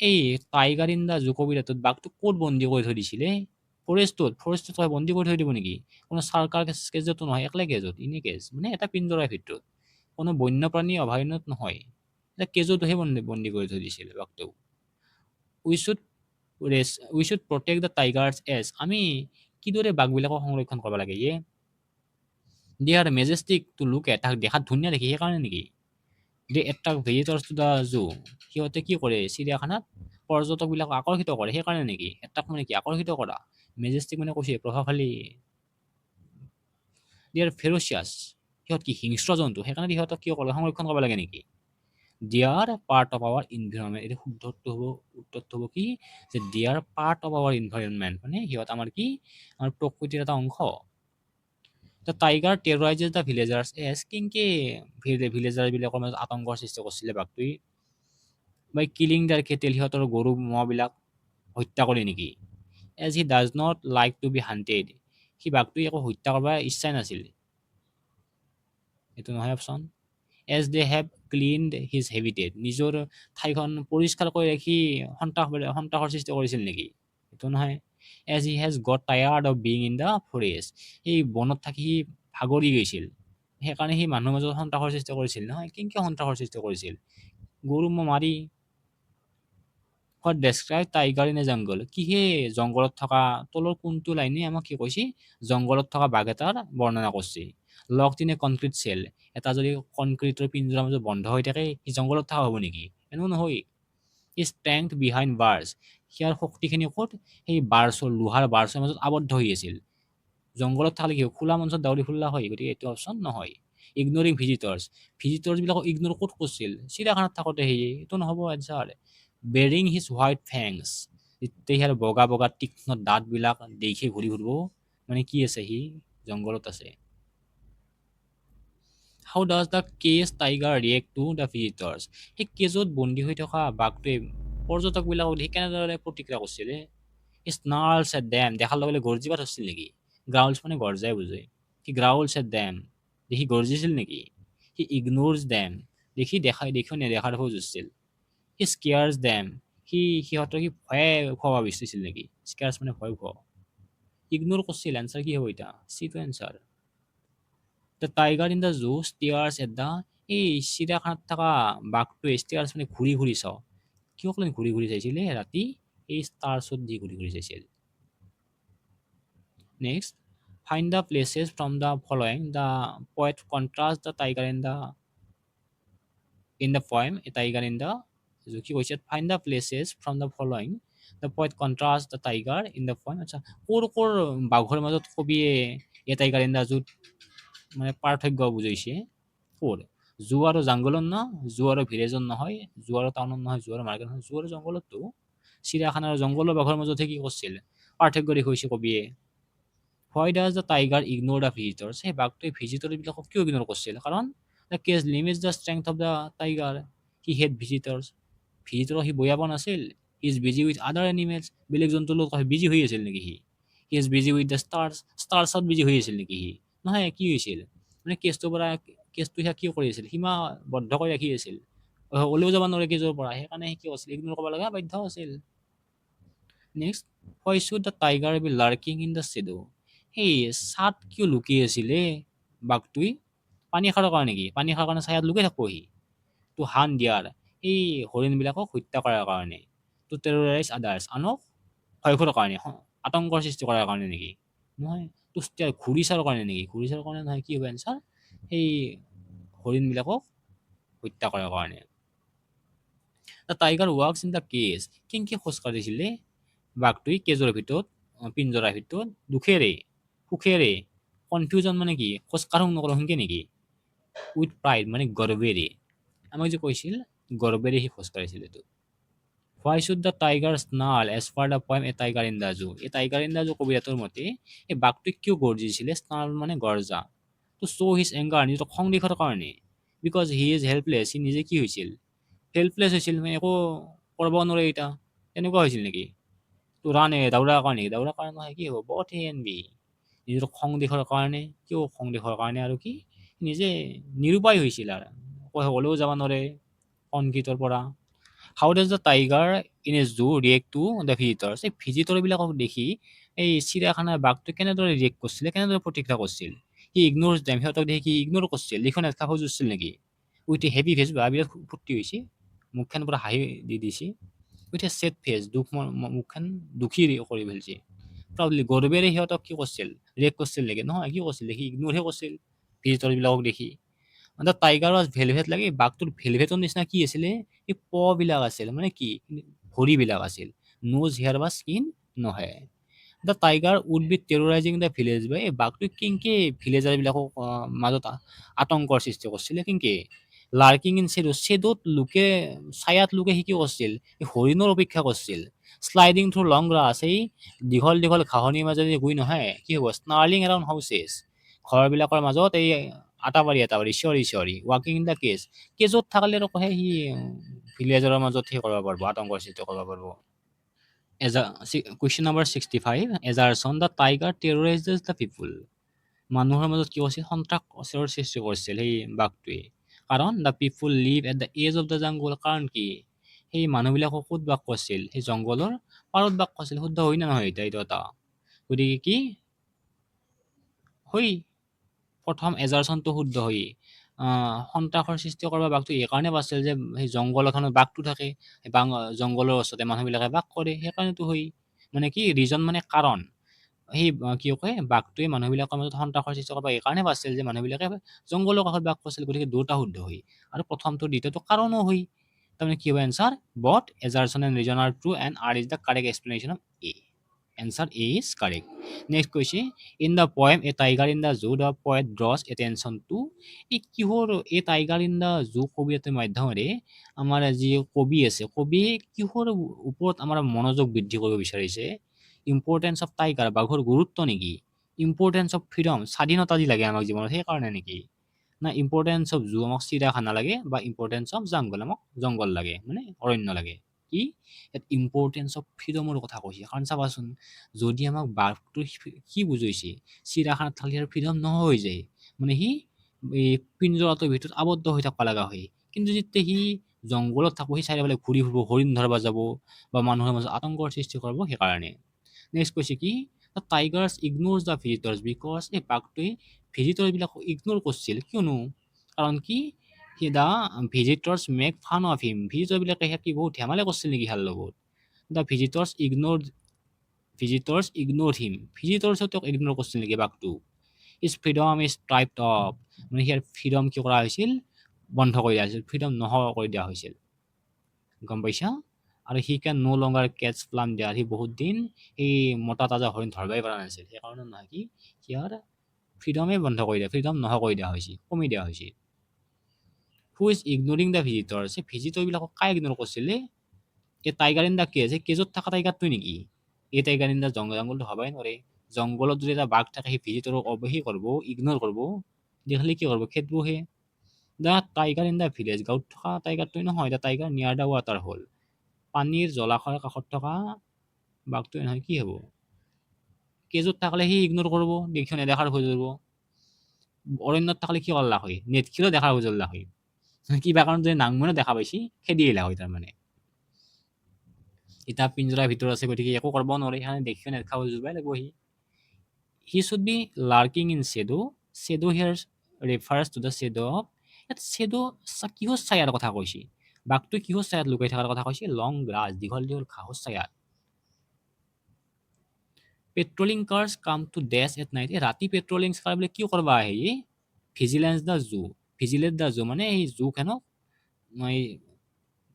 এই টাইগাৰ ইন দ্য জু কবিতাটোত বাঘটোক ক'ত বন্দী কৰি থৈ দিছিলে? ফৰেষ্টত। ফৰেষ্টত বন্দী কৰি থৈ দিব নেকি? কোনো চাৰ্কাৰ কেজতো নহয়, একলে কেজত, ইনে কেজ, মানে এটা পিঞ্জৰাৰ ভিতৰত। কোনো বন্যপ্ৰাণী অভয়াৰণ্যত নহয়, এটা কেজতহে বন্দী কৰি থৈ দিছিল বাঘটোক। We should protect the tigers as, আমি কিদৰে বাঘবিলাকক সংৰক্ষণ কৰিব লাগে? They are majestic to look at, তাক দেখাত ধুনীয়া দেখি, সেইকাৰণে নেকি? They attract visitors to the zoo, সিহঁতে কি কৰে? চিৰিয়াখানাত পৰ্যটকবিলাকক আকৰ্ষিত কৰে, সেইকাৰণে নেকি? এট্ৰাক্ট মানে কি? আকৰ্ষিত কৰা। মেজেষ্টিক মানে কৈছে প্ৰভাৱশালী। দে আৰ ফেৰচিয়াছ, সিহঁত কি? হিংস্ৰ জন্তু, সেইকাৰণে সিহঁতক কি কৰে? সংৰক্ষণ কৰিব লাগে নেকি? They are part of our environment, এইটো শুদ্ধটো হ'ব, উত্তৰটো হ'ব কি? যে they are part of our environment, মানে সিহঁত আমাৰ কি? আমাৰ প্ৰকৃতিৰ এটা অংশ। The tiger terrorizes the villagers as, কেনেকৈ ভিলেজাৰবিলাকৰ মাজত আতংকৰ সৃষ্টি কৰিছিলে বাঘটোৱে? বাই কিলিং দ্যাৰ কেটেল, সিহঁতৰ গৰু ম'হবিলাক হত্যা কৰি নেকি? as he does not like to be hunted. সি বাঘটোৱে একো হত্যা কৰিব ইচ্ছাই নাছিল। এইটো নহয় option. as they have cleaned his habitat, নিজৰ ঠাইখন পৰিষ্কাৰ কৰি ৰাখি সন্ত্ৰাসৰ সৃষ্টি কৰিছিল নেকি? এইটো নহয়। as he has got tired of being in the forest, এই বনত থাকি সি ভাগৰি গৈছিল, সেইকাৰণে সি মানুহৰ মাজত সন্ত্ৰাসৰ সৃষ্টি কৰিছিল নহয়। কিয় সন্ত্ৰাসৰ সৃষ্টি কৰিছিল? গৰু মাৰি what describe tiger in a jungle, কি সেই জংঘলত থকা তলৰ কোনটো লাইনে আমাক কি কৈছে? জংঘলত থকা বাঘ এটাৰ বৰ্ণনা কৰিছে। Locked in a concrete cell, এটা যদি কনক্ৰিটৰ পিঞ্জৰাৰ মাজত বন্ধ হৈ থাকে সি জংঘলত থকা হ'ব নেকি? এনেও নহয়। ই ষ্ট্ৰেংথ বিহাইণ্ড বাৰ্ছ, সিয়াৰ শক্তিখিনি ক'ত? সেই বাৰ্ছৰ লোহাৰ বাৰ্ছৰ মাজত আবদ্ধ হৈ আছিল। জংঘলত থাকিলে কি খোলা মঞ্চত দাউৰি ফুৰিলা হয়, গতিকে এইটো অপশ্যন নহয়। ইগনৰিং ভিজিটৰ্ছবিলাকক ইগন'ৰ ক'ত কৰিছিল? চিৰিয়াখানাত থাকোঁতে সেয়ে, এইটো নহ'ব এনচাৰ। বেৰিং হিজ হোৱাইট ফেংছ, যেতিয়া সিয়াৰ বগা বগা তীক্ষ্ণ দাঁতবিলাক দেখি ঘূৰি ফুৰিব, মানে কি আছে সি? জংঘলত আছে। How does the cage tiger react to the visitors, সেই কেজত বন্দী হৈ থকা বাঘটোৱে পৰ্যটকবিলাকক দেখি কেনেদৰে প্ৰতিক্ৰিয়া কৰিছিল? স্নাৰ্লছ এট ডেম, দেখাৰ লগে লগে গৰ্জিব ধৰিছিল নেকি? গ্ৰাউলছ মানে গৰ্জাই বুজে। সি গ্ৰাউলছ এট ডেম, দেখি গৰ্জিছিল নেকি? সি ইগন'ৰছ ডেম, দেখিও নেদেখাৰ হৈ যুঁজিছিল। সি স্কেয়াৰ্ছ ডেম, সিহঁতক সি ভয়ে খুৱাব বিচাৰিছিল নেকি? স্কেয়াৰ্ছ মানে ভয় খোৱা। ইগন'ৰ কৰিছিল, এনচাৰ কি হ'ব এতিয়া? চিটো answer. The tiger in the zoo stares at the, এই চিৰিয়াখানাত থকা বাঘটোৱে ষ্টেয়াৰ্ছ মানে ঘূৰি ঘূৰি চাওঁ। কিয় ক'লে ঘূৰি ঘূৰি চাইছিলে ৰাতি? এই ষ্টাৰ্ছত দি ঘূৰি ঘূৰি চাইছিল। Next, find the passages from the following, the poet contrast the tiger in the poem, a tiger in the zoo. কি কৈছে? Find the passages from the following, the poet contrast the tiger in the poem. আচ্ছা, ক'ৰ বাঘৰ মাজত কবিয়ে এ tiger in the জুত মানে পাৰ্থক্য বুজাইছে? ক'ৰ? জু আৰু জাংগলত ন? জু আৰু ভিলেজত নহয়, জু আৰু টাউনত নহয়, জু আৰু মাৰ্কেট নহয়, জু আৰু জংঘলততো। চিৰিয়াখানা আৰু জংঘলৰ বাঘৰ মাজতহে কি কৰিছিল? পাৰ্থক্য দেখুৱাইছে কবিয়ে। Why does the tiger ignore the visitors, সেই বাঘটোৱে ভিজিটৰবিলাকক কিয় ইগন'ৰ কৰিছিল? কাৰণ the cage limits the strength of the tiger, he hated visitors, ভিজিটৰক সি বৈয়া পোৱা নাছিল। He is busy with other animals, বেলেগ জন্তুৰ লগত বিজি হৈ আছিল নেকি সি? He is busy with the ষ্টাৰ্ছত বিজি হৈ আছিল নেকি সি? নহয়, কি হৈছিল? মানে কেছটো সিয়া কি কৰি আছিল? সীমাবদ্ধ কৰি ৰাখি আছিল। ওলেও যাব নোৱাৰে কেজৰ পৰা, সেইকাৰণে সি কি আছিল? ইগন'ৰ কৰিব লগা বাধ্য আছিল। Next, why should the tiger be lurking in the shadow, সেই ছাত কিয় লুকি আছিলে বাঘটোৱে? পানী খাবৰ কাৰণে নেকি? পানী খাবৰ কাৰণে ছায়াত লুকাই থাকিব সি? টু হান দিয়াৰ, এই হৰিণবিলাকক হত্যা কৰাৰ কাৰণে। টু টেৰৰাইজ আদাৰ্ছ, আনক ভয় খোৱাৰ কাৰণে, আতংকৰ সৃষ্টি কৰাৰ কাৰণে নেকি? নহয়। টু ষ্টেয়াৰ, ঘূৰি চাবৰ কাৰণে নেকি? ঘূৰি চাবৰ কাৰণে নহয়, কি হ'ব এনচাৰ? সেই হৰিণবিলাকক হত্যা কৰাৰ কাৰণে। The tiger walks in the cage, কেনেকৈ খোজ কাঢ়িছিলে বাঘটোৱে কেজৰ ভিতৰত, পিঞ্জৰাৰ ভিতৰত? দুখেৰে, সুখেৰে। কনফিউজন মানে কি? খোজ কাঢ়ো নকৰোঁ সেনেকে নেকি? উইথ প্ৰাইড মানে গৰ্বেৰে। আমাক যে কৈছিল গৰ্বেৰে সি খোজ কাঢ়িছিল এইটো। Why should the tiger snarl as per the poem a tiger in the zoo, এই টাইগাৰ ইন দ্য জু কবিতাটোৰ মতে এই বাঘটোৱে কিয় গৰ্জিছিলে? স্নাৰ্ল মানে গৰ্জা। টু শ্ব' হিজ এংগাৰ, নিজক খং দেখুৱাৰ কাৰণে। বিকজ হি ইজ হেল্পলেছ, সি নিজে কি হৈছিল? হেল্পলেছ হৈছিল, মানে একো কৰিব নোৱাৰে এতিয়া, তেনেকুৱা হৈছিল নেকি? তো ৰাণে দৌৰাৰ কাৰণে নেকি? দৌৰাৰ কাৰণে নহয়, কি হ'ব? বট হি এন বি, নিজৰ খং দেখুৱাৰ কাৰণে। কিয় খং দেখুৱাৰ কাৰণে? আৰু কি নিজে নিৰুপায় হৈছিল আৰু, হ'লেও যাব নোৱাৰে কনক্ৰিটৰ পৰা। How does the tiger in a zoo react to the visitors, এই ভিজিটৰবিলাকক দেখি এই চিৰিয়াখানাৰ বাঘটো কেনেদৰে ৰিয়েক্ট কৰিছিলে, কেনেদৰে প্ৰতিক্ৰিয়া কৰিছিল? সি ইগন'ৰছ দেম, সিহঁতক দেখি সি ইগন'ৰ কৰিছিল, লিখন এটা খুজিছিল নেকি? উইথ এ হেভি ফেচ, বিৰাট ফূৰ্তি হৈছে, মুখখন পুৰা হাঁহি দি দিছে। উইথ এ ছেড ফেচ, মুখখন দুখী কৰি পেলাইছে। প্ৰাউডলি, গৰ্বেৰে সিহঁতক কি কৰিছিল? ৰিয়েক্ট কৰিছিল নেকি? নহয়, কি কৰিছিল? সি ইগন'ৰহে কৰিছিল ভিজিটৰবিলাকক দেখি। দ্য টাইগাৰ ৱাজ ভেলভেট, লাগে বাঘটোৰ ভেলভেটৰ নিচিনা কি আছিলে? এই বিলাক আছিল, মানে কি ভৰিবিলাক আছিল। নোজ হেয়াৰ বা স্কিন নহয়। The tiger would be টেৰৰাইজিং the village, বা এই বাঘটোৱে কেনেকে ভিলেজাৰবিলাকক মাজত আতংকৰ সৃষ্টি কৰিছিলে? কেনেকে? লাৰ্কিং ইন শ্বেডো, শ্বেডোত লোকে, ছায়াত লোকে সি কি কৰিছিল? এই হৰিণৰ অপেক্ষা কৰিছিল। শ্লাইডিং থ্ৰু লং গ্ৰাছ, এই দীঘল দীঘল ঘাঁহনিৰ মাজেদি গৈ নহয়, কি হ'ব? স্নাৰ্লিং এৰাউণ্ড হাউচেছ, ঘৰবিলাকৰ মাজত এই আটাবাৰি চিঞৰি ৱাকিং ইন দ্য কেজত থাকিলে আৰু সি ভিলেজৰ মাজত সেই কৰিব পাৰিব, আতংকৰ সৃষ্টি কৰিব পাৰিব। Question number 65, Assertion, the tiger terrorizes the people. মানুহৰ মাজত কি হৈছিল, সন্ত্ৰাসৰ সৃষ্টি কৰিছিল সেই বাঘটোৱে। কাৰণ the people live at the edge of the jungle, কাৰণ কি সেই মানুহবিলাকক ক'ত বাস কৰিছিল, সেই জংঘলৰ পাৰত বাস কৰিছিল। শুদ্ধ হয় নে নহয় এতিয়া এইটো এটা? গতিকে কি হয়, প্ৰথম এজাৰচনটো শুদ্ধ হয়। সন্ত্ৰাসৰ সৃষ্টি কৰা বাঘটো এই কাৰণে পাইছিল যে সেই জংঘল এখনত বাঘটো থাকে, জংঘলৰ ওচৰতে মানুহবিলাকে বাস কৰে, সেইকাৰণেতো হয়। মানে কি ৰিজন মানে কাৰণ। সেই কি কয় বাঘটোৱে মানুহবিলাকৰ মাজত সন্ত্ৰাসৰ সৃষ্টি কৰিব এই কাৰণে পাইছিল যে মানুহবিলাকে জংঘলৰ কাষত বাস কৰিছিল, গতিকে দুটা শুদ্ধ হয়। আৰু প্ৰথমটো দ্বিতীয়টো কাৰণো হয়। তাৰমানে কি হ'ব answer? Both assertion and reason are true and R is the correct explanation of A. Answer A is correct. Next question. In the poem A Tiger in the Zoo, the poet draws attention to এই কিহৰ A Tiger in the Zoo কবিতাৰ মাধ্যমেৰে আমাৰ যি কবি আছে, কবিয়ে কিহৰ ওপৰত আমাৰ মনোযোগ বৃদ্ধি কৰিব বিচাৰিছে? ইম্পৰ্টেঞ্চ অফ টাইগাৰ, বাঘৰ গুৰুত্ব নেকি? ইম্পৰ্টেঞ্চ অফ ফ্ৰীডম, স্বাধীনতা যি লাগে আমাক জীৱনত সেইকাৰণে নেকি? না ইম্পৰ্টেঞ্চ অফ জু, আমাক চিৰিয়াখানা লাগে, বা ইম্পৰ্টেঞ্চ অফ জংগল, আমাক জংগল লাগে, মানে অৰণ্য লাগে? কি ইয়াত ইম্পৰ্টেঞ্চ অফ ফ্ৰীডমৰ কথা কৈছে। কাৰণ চাবাচোন, যদি আমাক বাঘটো কি বুজাইছে, চিৰিয়াখানাত থাকিলে আৰু ফ্ৰীডম নহয় হৈ যায়, মানে সি এই পিঞ্জৰাটোৰ ভিতৰত আবদ্ধ হৈ থাকিব লগা হয়। কিন্তু যেতিয়া সি জংঘলত থাকব, সি চাৰিওফালে ঘূৰি ফুৰিব, হৰিণ ধৰিব যাব, বা মানুহৰ মাজত আতংকৰ সৃষ্টি কৰিব, সেইকাৰণে। নেক্সট কৈছে কি, the tigers ignores the visitors because, এই বাঘটোৱে ভিজিটৰবিলাকক ইগন'ৰ কৰিছিল, কিয়নো? কাৰণ কি the visitors make fun of him, ভিজিটৰবিলাকে কি বহুত ধেমালি কৰিছিল নেকি সিয়াৰ লগত? দ্য ভিজিটৰ্ছ ইগন'ৰ হিম, ভিজিটৰ্ছে তেওঁক ইগন'ৰ কৰিছিল নেকি বাঘটো? Is freedom is stripped of, মানে সিয়াৰ ফ্ৰীডম কি কৰা হৈছিল? বন্ধ কৰি দিয়া হৈছিল, ফ্ৰীডম নোহোৱা কৰি দিয়া হৈছিল। গম পাইছা? আৰু সি কেন ন' লংগাৰ কেটছ প্লাম দেয়াৰ, সি বহুত দিন এই মতা তাজা হৰিণ ধৰিবই পৰা নাছিল, সেইকাৰণে নহয় কি সিয়াৰ ফ্ৰীডমে বন্ধ কৰি দিয়া, ফ্ৰীডম নোহোৱা কৰি দিয়া হৈছিল, কমি দিয়া হৈছিল। হু ইজ ইগনৰিং দ্য ভিজিটৰ্ছ, সেই ভিজিটৰবিলাকক কাই ইগন'ৰ কৰিছিলে? এই টাইগাৰ ইন দ্য কেজ, সেই কেজত থকা টাইগাৰটোৱে নেকি? এই টাইগাৰ ইন দ্য জংগলটো হবাই নোৱাৰে। জংঘলত যদি এটা বাঘ থাকে, সেই ভিজিটৰক অৱহেই কৰিব, ইগন'ৰ কৰিব, দেখিলে কি কৰিব? খেদবহে। The tiger in the village, গাঁৱত থকা টাইগাৰটোৱে নহয়, the tiger near the water hole, পানীৰ জলাশয়ৰ কাষত থকা বাঘটোৱে নহয়, কি হ'ব? কেজত থাকিলে সি ইগন'ৰ কৰিব, দেখিও নেদেখাৰ হৈ যাব। অৰণ্যত থাকিলে কি কৰলা হয়? নেটখিলেও দেখাৰ হৈ যাব হয়। কিবা কাৰণ যদি নাংমনো দেখা পাইছি, খেদি আহিলা হয় তাৰমানে। এতিয়া পিঞ্জৰাৰ ভিতৰত আছে, গতিকে একো কৰিব নোৱাৰে, সেইকাৰণে দেখিও নেদেখা হৈ যাবই লাগিব সি। He should be lurking in shadow. Shadow here refers to the shadow of, ইয়াত শ্বেডো কিহৰ ছায়াৰ কথা কৈছে? বাঘটো কিহৰ ছায়াত লুকাই থকাৰ কথা কৈছে? লং গ্ৰাছ, দীঘল দীঘল ঘাঁহৰ ছায়াত। Patrolling cars come to dash at night, এই ৰাতি পেট্ৰলিং কাৰ বোলে কি কৰিব আহে? Vigilance the zoo, vigilate the zoo মানে এই জুখনক মই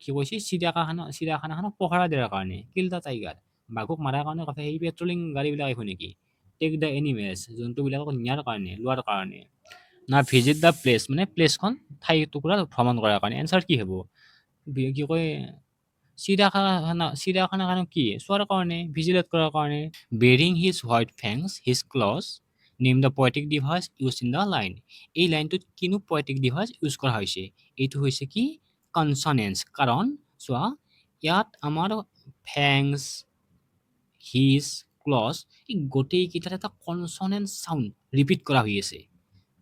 কি কৈছে, চিৰিয়াখানাখনক পহৰা দিয়াৰ কাৰণে। কিল দ্য টাইগাৰ, বাঘক মাৰাৰ কাৰণে কথা, সেই পেট্ৰলিং গাড়ীবিলাক আহিব নেকি? টেক দ্য এনিমেলছ, জন্তুবিলাকক নিয়াৰ কাৰণে, লোৱাৰ কাৰণে। না ভিজিট দ্য প্লেচ, মানে প্লেচখন ঠাই টুকুৰা ভ্ৰমণ কৰাৰ কাৰণে। এনচাৰ কি হ'ব? কি কয় চিৰিয়াখানাখন কি চোৱাৰ কাৰণে, ভিজিলেট কৰাৰ কাৰণে। Baring his white fangs his claws, name the poetic device use in the line, এই লাইনটোত কিনো পয়েটিক ডিভাইচ ইউজ কৰা হৈছে? এইটো হৈছে কি কনচনেন্স। কাৰণ চোৱা, ইয়াত আমাৰ ফেংছ, হিজ, ক্লজ, এই গোটেইকেইটাত এটা কনচনেন্স চাউণ্ড ৰিপিট কৰা হৈ আছে।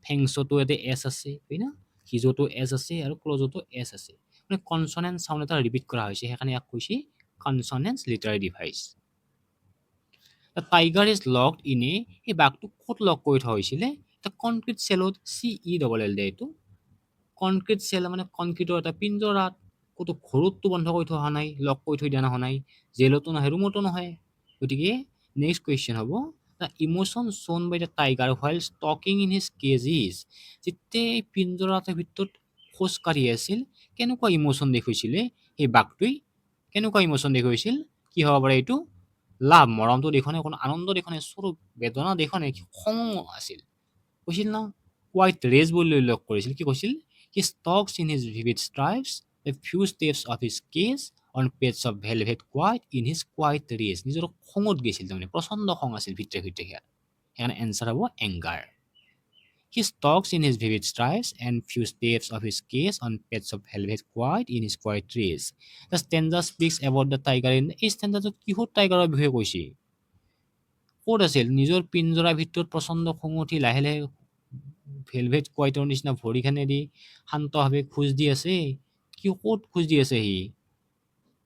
ফেংছতো ইয়াতে এছ আছে, হয় না? হিজতো এছ আছে, আৰু ক্লজতো এছ আছে, মানে কনচনেন্স চাউণ্ড এটা ৰিপিট কৰা হৈছে, সেইকাৰণে ইয়াক কৈছে consonance literary device. Tiger is locked in a, এই বাঘটো ক'ত লক কৰি থোৱা হৈছিলে? এটা কনক্ৰিট চেলত, CELL দিয়ে এইটো। কনক্ৰিট চেল মানে কনক্ৰিটৰ এটা পিঞ্জৰাত, ক'তো ঘৰতটো বন্ধ কৰি থোৱা হোৱা নাই, লক কৰি থৈ দিয়া হোৱা নাই, জেলতো নহয়, ৰুমতো নহয়। গতিকে নেক্সট কুৱেশ্যন হ'ব, the emotion shown by the tiger while stalking in his cage is, যেতিয়া এই পিঞ্জৰাটোৰ ভিতৰত খোজকাঢ়ি আছিল, কেনেকুৱা ইমোশ্যন দেখুৱাইছিলে সেই বাঘটোৱে? কেনেকুৱা ইমোশ্যন দেখুৱাইছিল? কি হ'ব পাৰে এইটো? লাভ, মৰমটো দেখনে, কোনো আনন্দ দেখনে, স্বৰূপ বেদনা দেখনে, খং আছিল, কৈছিল না? কোৱাইট ৰেজ বুলি উল্লেখ কৰিছিল, কি কৈছিল? He stalks in his vivid stripes, the few steps of his cage on pads of velvet quiet in his quiet rage, নিজৰ খঙত গৈছিল, তাৰমানে প্ৰচণ্ড খং আছিল ভিতৰে ভিতৰে সিয়াৰ, সেইকাৰণে এনচাৰ হ'ব anger. He stalks in his vivid stripes and few steps of his case on patch of velvet quiet in his quiet trees. The stanza speaks about the tiger in এই stanzaটোত কিহৰ টাইগাৰৰ বিষয়ে কৈছে ক'ত আছিল নিজৰ পিঞ্জৰাৰ ভিতৰত প্ৰচণ্ড খং উঠি লাহে লাহে ভেলভেট কোৱাইটৰ নিচিনা ভৰিখনেদি শান্তভাৱে খোজ দি আছে ক'ত খোজ দি আছে সি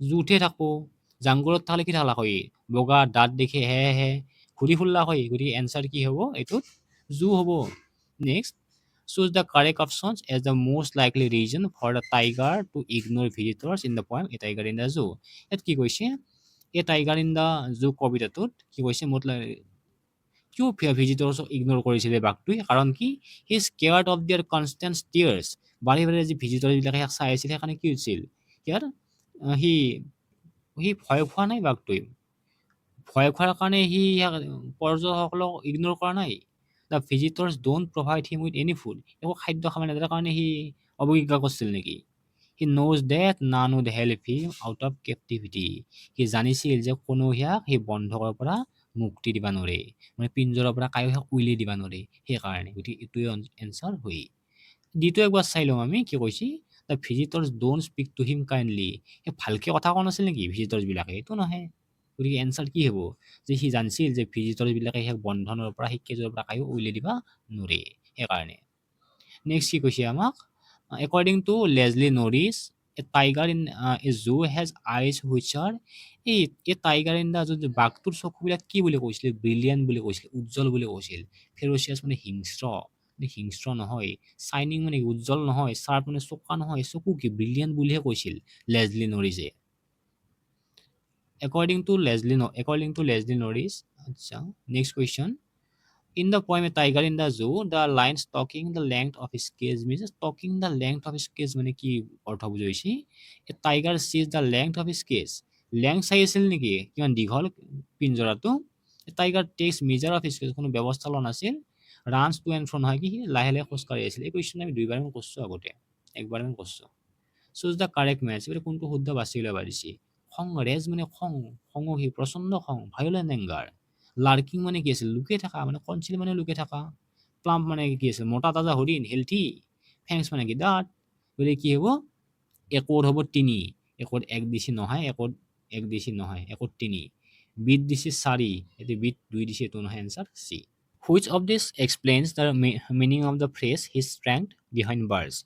জুঠে থাকো জাংগলত থাকলে কি থাকলা হয় বগা দাঁত দেখি হে হে ঘূৰি ফুৰলা হয় গতিকে এনচাৰ কি হ'ব এইটোত জু হ'ব next choose the correct options as the most likely reason for the tiger to ignore visitors in the poem A Tiger in the Zoo ইয়াত কি কৈছে A Tiger in the Zoo কবিতাটোত কি কৈছে কিয় ভিজিটৰ্ছক ইগন'ৰ কৰিছিলে বাঘটোৱে কাৰণ কি হি স্কেয়াৰ্ড অফ দিয়াৰ কনষ্টেণ্ট ষ্টিয়াৰ্ছ বাৰে বাৰে যি ভিজিটৰবিলাকে ইয়াক চাই আছিল সেইকাৰণে কি হৈছিল ইয়াৰ সি সি ভয় খোৱা নাই বাঘটোৱে ভয় খোৱাৰ কাৰণে সি ইয়াক পৰ্যটকসকলক ইগন'ৰ কৰা নাই the visitors don't provide him with any food একো খাদ্য খাব নিদিয়াৰ কাৰণে সি অৱজ্ঞা কৰিছিল নেকি he knows that none would help him out of captivity সি জানিছিল যে কোনো সিয়াক সেই বন্ধকৰ পৰা মুক্তি দিবা নোৱাৰে মানে পিঞ্জৰৰ পৰা কায়ো সিয়াক উইলি দিবা নোৱাৰে সেইকাৰণে গতিকে এইটোৱে এনচাৰ হয় দ্বিতীয় একবাৰ চাই লওঁ আমি কি কৈছে the visitors don't speak to him kindly ভালকে কথা কোৱা নাছিল নেকি ভিজিটৰ্ছবিলাকে এইটো নহয় গতিকে এনচাৰ কি হ'ব যে সি জানিছিল যে ভিজিটৰ্ছবিলাকে সিয়াক বন্ধনৰ পৰা সেই কেজৰ পৰা কায়ো উইলি দিবা নোৱাৰে সেইকাৰণে নেক্সট কি কৈছে আমাক according to Leslie Norris a tiger in a zoo has eyes which are এই টাইগাৰ ইন দা যোনটো বাঘটোৰ চকুবিলাক কি বুলি কৈছিলে ব্ৰিলিয়াণ্ট বুলি কৈছিল উজ্জ্বল বুলি কৈছিল ফেৰচিয়াছ মানে হিংস্ৰ হিংস্ৰ নহয় চাইনিং মানে উজ্জ্বল নহয় চাৰ্প মানে চোকা নহয় চকু কি ব্ৰিলিয়াণ্ট বুলিহে কৈছিল লেজলি নৰিজে according to Leslie Norris আচ্ছা next question in the poem A Tiger in the Zoo, the line stalking the length of his cage means stalking the length of his cage মানে কি অৰ্থ বুজাইছি A tiger sees the length of his cage. length চাই আছিল নেকি কিমান দীঘল পিঞ্জৰাটো A tiger takes measure of his cage কোনো ব্যৱস্থা লোৱা নাছিল runs to and fro নহয় কি লাহে লাহে খোজ কাঢ়ি আছিল এই কুৱেশ্যন আমি দুইবাৰমান কৰিছোঁ আগতে একবাৰমান কৰিছোঁ choose the correct match মানে কোনটো শুদ্ধ বাছি ল'ব পাৰিছি খং ৰেজ মানে খং সি প্ৰচণ্ড খং ভায়োলেণ্ট এংগাৰ লাৰ্কিং মানে কি আছিল লুকে থাকা মানে কনচিল মানে লুকে থাকা প্লাম্প মানে কি আছিল মোটা তাজা হৰিণ হেল্থি ফেংছ মানে কি দাঁত গতিকে কি হ'ব একোত হ'ব তিনি একোত এক দিছি নহয় একোত এক দিছি নহয় একোত তিনি বিট দিছি চাৰি এইটো বিট দুই দিছি এইটো নহয় answer C Which of this explains the meaning of the phrase his strength behind bars?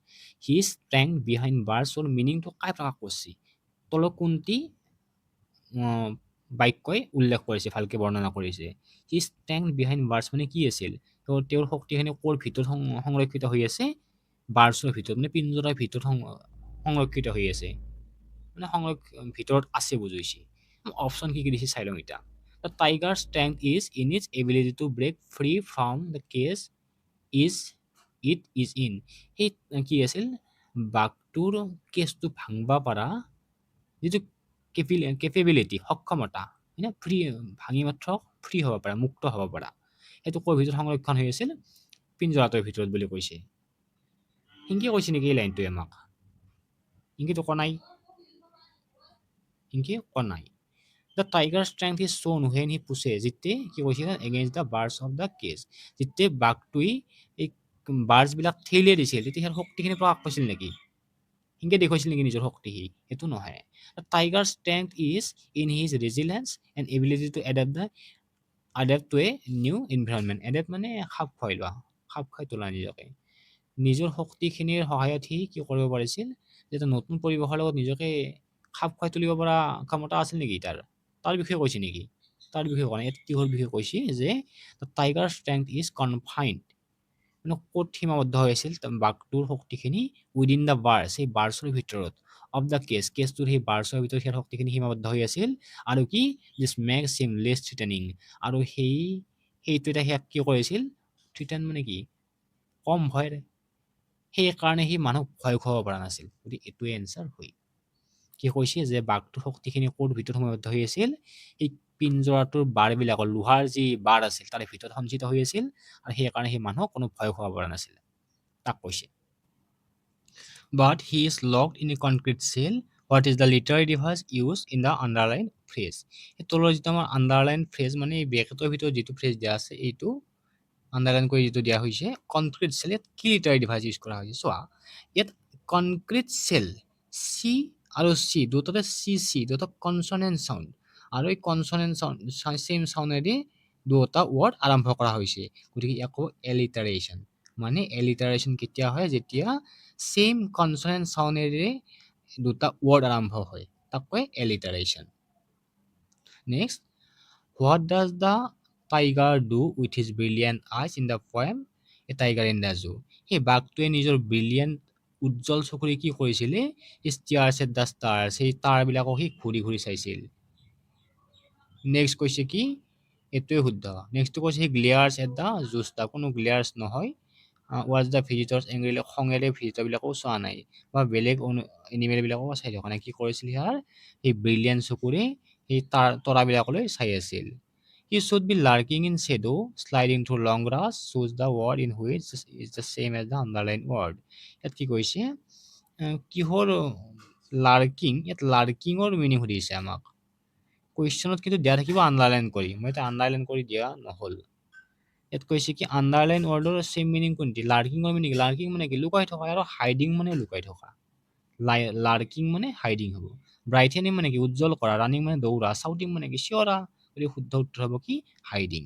His strength behind bars or meaning to काय प्रकाश करছি তলত কোনটি বাক্যই উল্লেখ কৰিছে ভালকে বৰ্ণনা কৰিছে হি ষ্টেণ্ড বিহাইণ্ড বাৰ্ছ মানে কি আছিল তো তেওঁৰ শক্তিখিনি ক'ৰ ভিতৰত সংৰক্ষিত হৈ আছে বাৰ্ছৰ ভিতৰত মানে পিঞ্জৰাৰ ভিতৰত সংৰক্ষিত হৈ আছে মানে ভিতৰত আছে বুজাইছে অপশ্যন কি কি দিছে চাই লওঁ এতিয়া the tiger strength is in its ability to break free from the cage it is in সেই কি আছিল বাঘটোৰ কেছটো ভাঙবা পাৰা যিটো কেপেবিলিটি সক্ষমতা হয়নে ফ্ৰী ভাঙি মাত্ৰ ফ্ৰী হ'ব পাৰে মুক্ত হ'ব পৰা সেইটো ক'ৰ ভিতৰত সংৰক্ষণ হৈ আছিল পিঞ্জৰাটোৰ ভিতৰত বুলি কৈছে ইংকে কৈছে নেকি এই লাইনটোৱে আমাক ইংকেতো কোৱা নাই ইংকে কোৱা নাই the tiger strength is shown when he পুছে যেতিয়া কি কৈছিল against the bars of the cage যেতিয়া বাঘটোৱে এই বাৰ্ডছবিলাক ঠেলিয়াই দিছিল তেতিয়া সেই শক্তিখিনি প্ৰকাশ পাইছিল নেকি ইংকে দেখুৱাইছিল নেকি নিজৰ শক্তি সি সেইটো নহয় tiger strength is in his resilience and ability to adapt to a new environment adapt মানে খাপ খুৱাই লোৱা খাপ খুৱাই তোলা নিজকে নিজৰ শক্তিখিনিৰ সহায়ত সি কি কৰিব পাৰিছিল যে নতুন পৰিৱেশৰ লগত নিজকে খাপ খুৱাই তুলিব পৰা ক্ষমতা আছিল নেকি তাৰ বিষয়ে কৈছে নেকি তাৰ বিষয়ে কোৱা নাই ইয়াত কিহৰ বিষয়ে কৈছে যে টাইগাৰ ষ্ট্ৰেংথ ইজ কনফাইণ্ড মানে ক'ত সীমাবদ্ধ হৈ আছিল বাঘটোৰ শক্তিখিনি উইদিন দ্য বাৰ্ছ সেই বাৰ্ছৰ ভিতৰত অফ দ্য কেছটোৰ সেই বাৰ্ছৰ ভিতৰত সেই শক্তিখিনি সীমাবদ্ধ হৈ আছিল আৰু কি দিছ মেক্স হিম লেছ থ্ৰিটেনিং আৰু সেইটো এটা সেয়াক কি কৰিছিল থ্ৰিটেন মানে কি কম ভয় সেইকাৰণে সি মানুহক ভয় খুৱাব পৰা নাছিল গতিকে এইটোৱে এনচাৰ হয় কি কৈছে যে বাঘটোৰ শক্তিখিনি ক'ৰ ভিতৰত সীমাবদ্ধ হৈ আছিল এই পিঞ্জৰাটোৰ বাৰবিলাকৰ লোহাৰ যি বাৰ আছিল তাৰে ভিতৰত সঞ্চিত হৈ আছিল আৰু সেইকাৰণে সেই মানুহক কোনো ভয় খুৱাব পৰা নাছিল তাক কৈছে but he is locked in a concrete cell what is the literary device used in the underlined phrase এই তলৰ যিটো আমাৰ underlined phrase মানে এই ব্ৰেকেটৰ ভিতৰত যিটো phrase দিয়া আছে এইটো আণ্ডাৰলাইন কৰি যিটো দিয়া হৈছে কনক্ৰিট চেল, ইয়াত কি লিটাৰী ডিভাইচ ইউজ কৰা হৈছে চোৱা। ইয়াত কনক্ৰিট চেল চি আৰু চি দুটাতে চি দুটা কনচনেণ্ট চাউণ্ড, আৰু এই কনচনেণ্ট চাউণ্ড চেম চাউণ্ডেদি দুটা ৱৰ্ড আৰম্ভ কৰা হৈছে, গতিকে ইয়াক ক'ব এলিটাৰেশ্যন। মানে এলিটাৰেশ্যন কেতিয়া হয়, যেতিয়া চেম কনচনেণ্ট চাউণ্ডেৰে দুটা ৱৰ্ড আৰম্ভ হয়, তাক কয় alliteration. Next, what does the tiger do with his brilliant eyes in the poem a tiger in the zoo. সেই বাঘটোৱে নিজৰ ব্ৰিলিয়েণ্ট উজ্জ্বল চকুৰে কি কৰিছিলে, ষ্টিয়াৰ্ছ এট দ্য ষ্টাৰ্ছ, সেই তাৰবিলাকক সি ঘূৰি ঘূৰি চাইছিল। নেক্সট কৈছে কি, এইটোৱে শুদ্ধ। নেক্সটটো কৈছে সি গ্লেয়াৰ্ছ এট দ্য জুষ্টা, কোনো গ্লেয়াৰ্ছ নহয়। ৱাজ দ্য ভিজিটৰ্ছ এংগ্ৰিলি, খঙেৰে ভিজিটৰবিলাকো চোৱা নাই বা বেলেগ এনিমেলবিলাকো চাই থকা নাই। কি কৰিছিল ইয়াৰ, সেই ব্ৰিলিয়েণ্ট চকুৰে সেই তৰাবিলাকলৈ চাই আছিল। He should be lurking in shadow, sliding through long grass, choose the word in which is the same as the underlined word. ইয়াত কি কৈছে, কিহৰ লাৰ্কিং, ইয়াত লাৰ্কিঙৰ মিনিং সুধিছে আমাক। কুৱেশ্যনত কিন্তু দিয়া থাকিব আণ্ডাৰলাইন কৰি, মই এতিয়া আণ্ডাৰলাইন কৰি দিয়া নহ'ল। ইয়াত কৈছে কি আণ্ডাৰলাইন ৱৰ্ডৰ চেম মিনিং কোনটি, লাৰ্কিঙৰ মিনিং, লাৰ্কিং মানে কি লুকাই থকা, আৰু হাইডিং মানে লুকাই থকা। লাৰ্কিং মানে হাইডিং হ'ব। ব্ৰাইটেনিং মানে কি উজ্জ্বল কৰা, ৰানিং মানে দৌৰা, চাউটিং মানে কি চিঞৰা, গতিকে শুদ্ধ উত্তৰ হ'ব কি হাইডিং।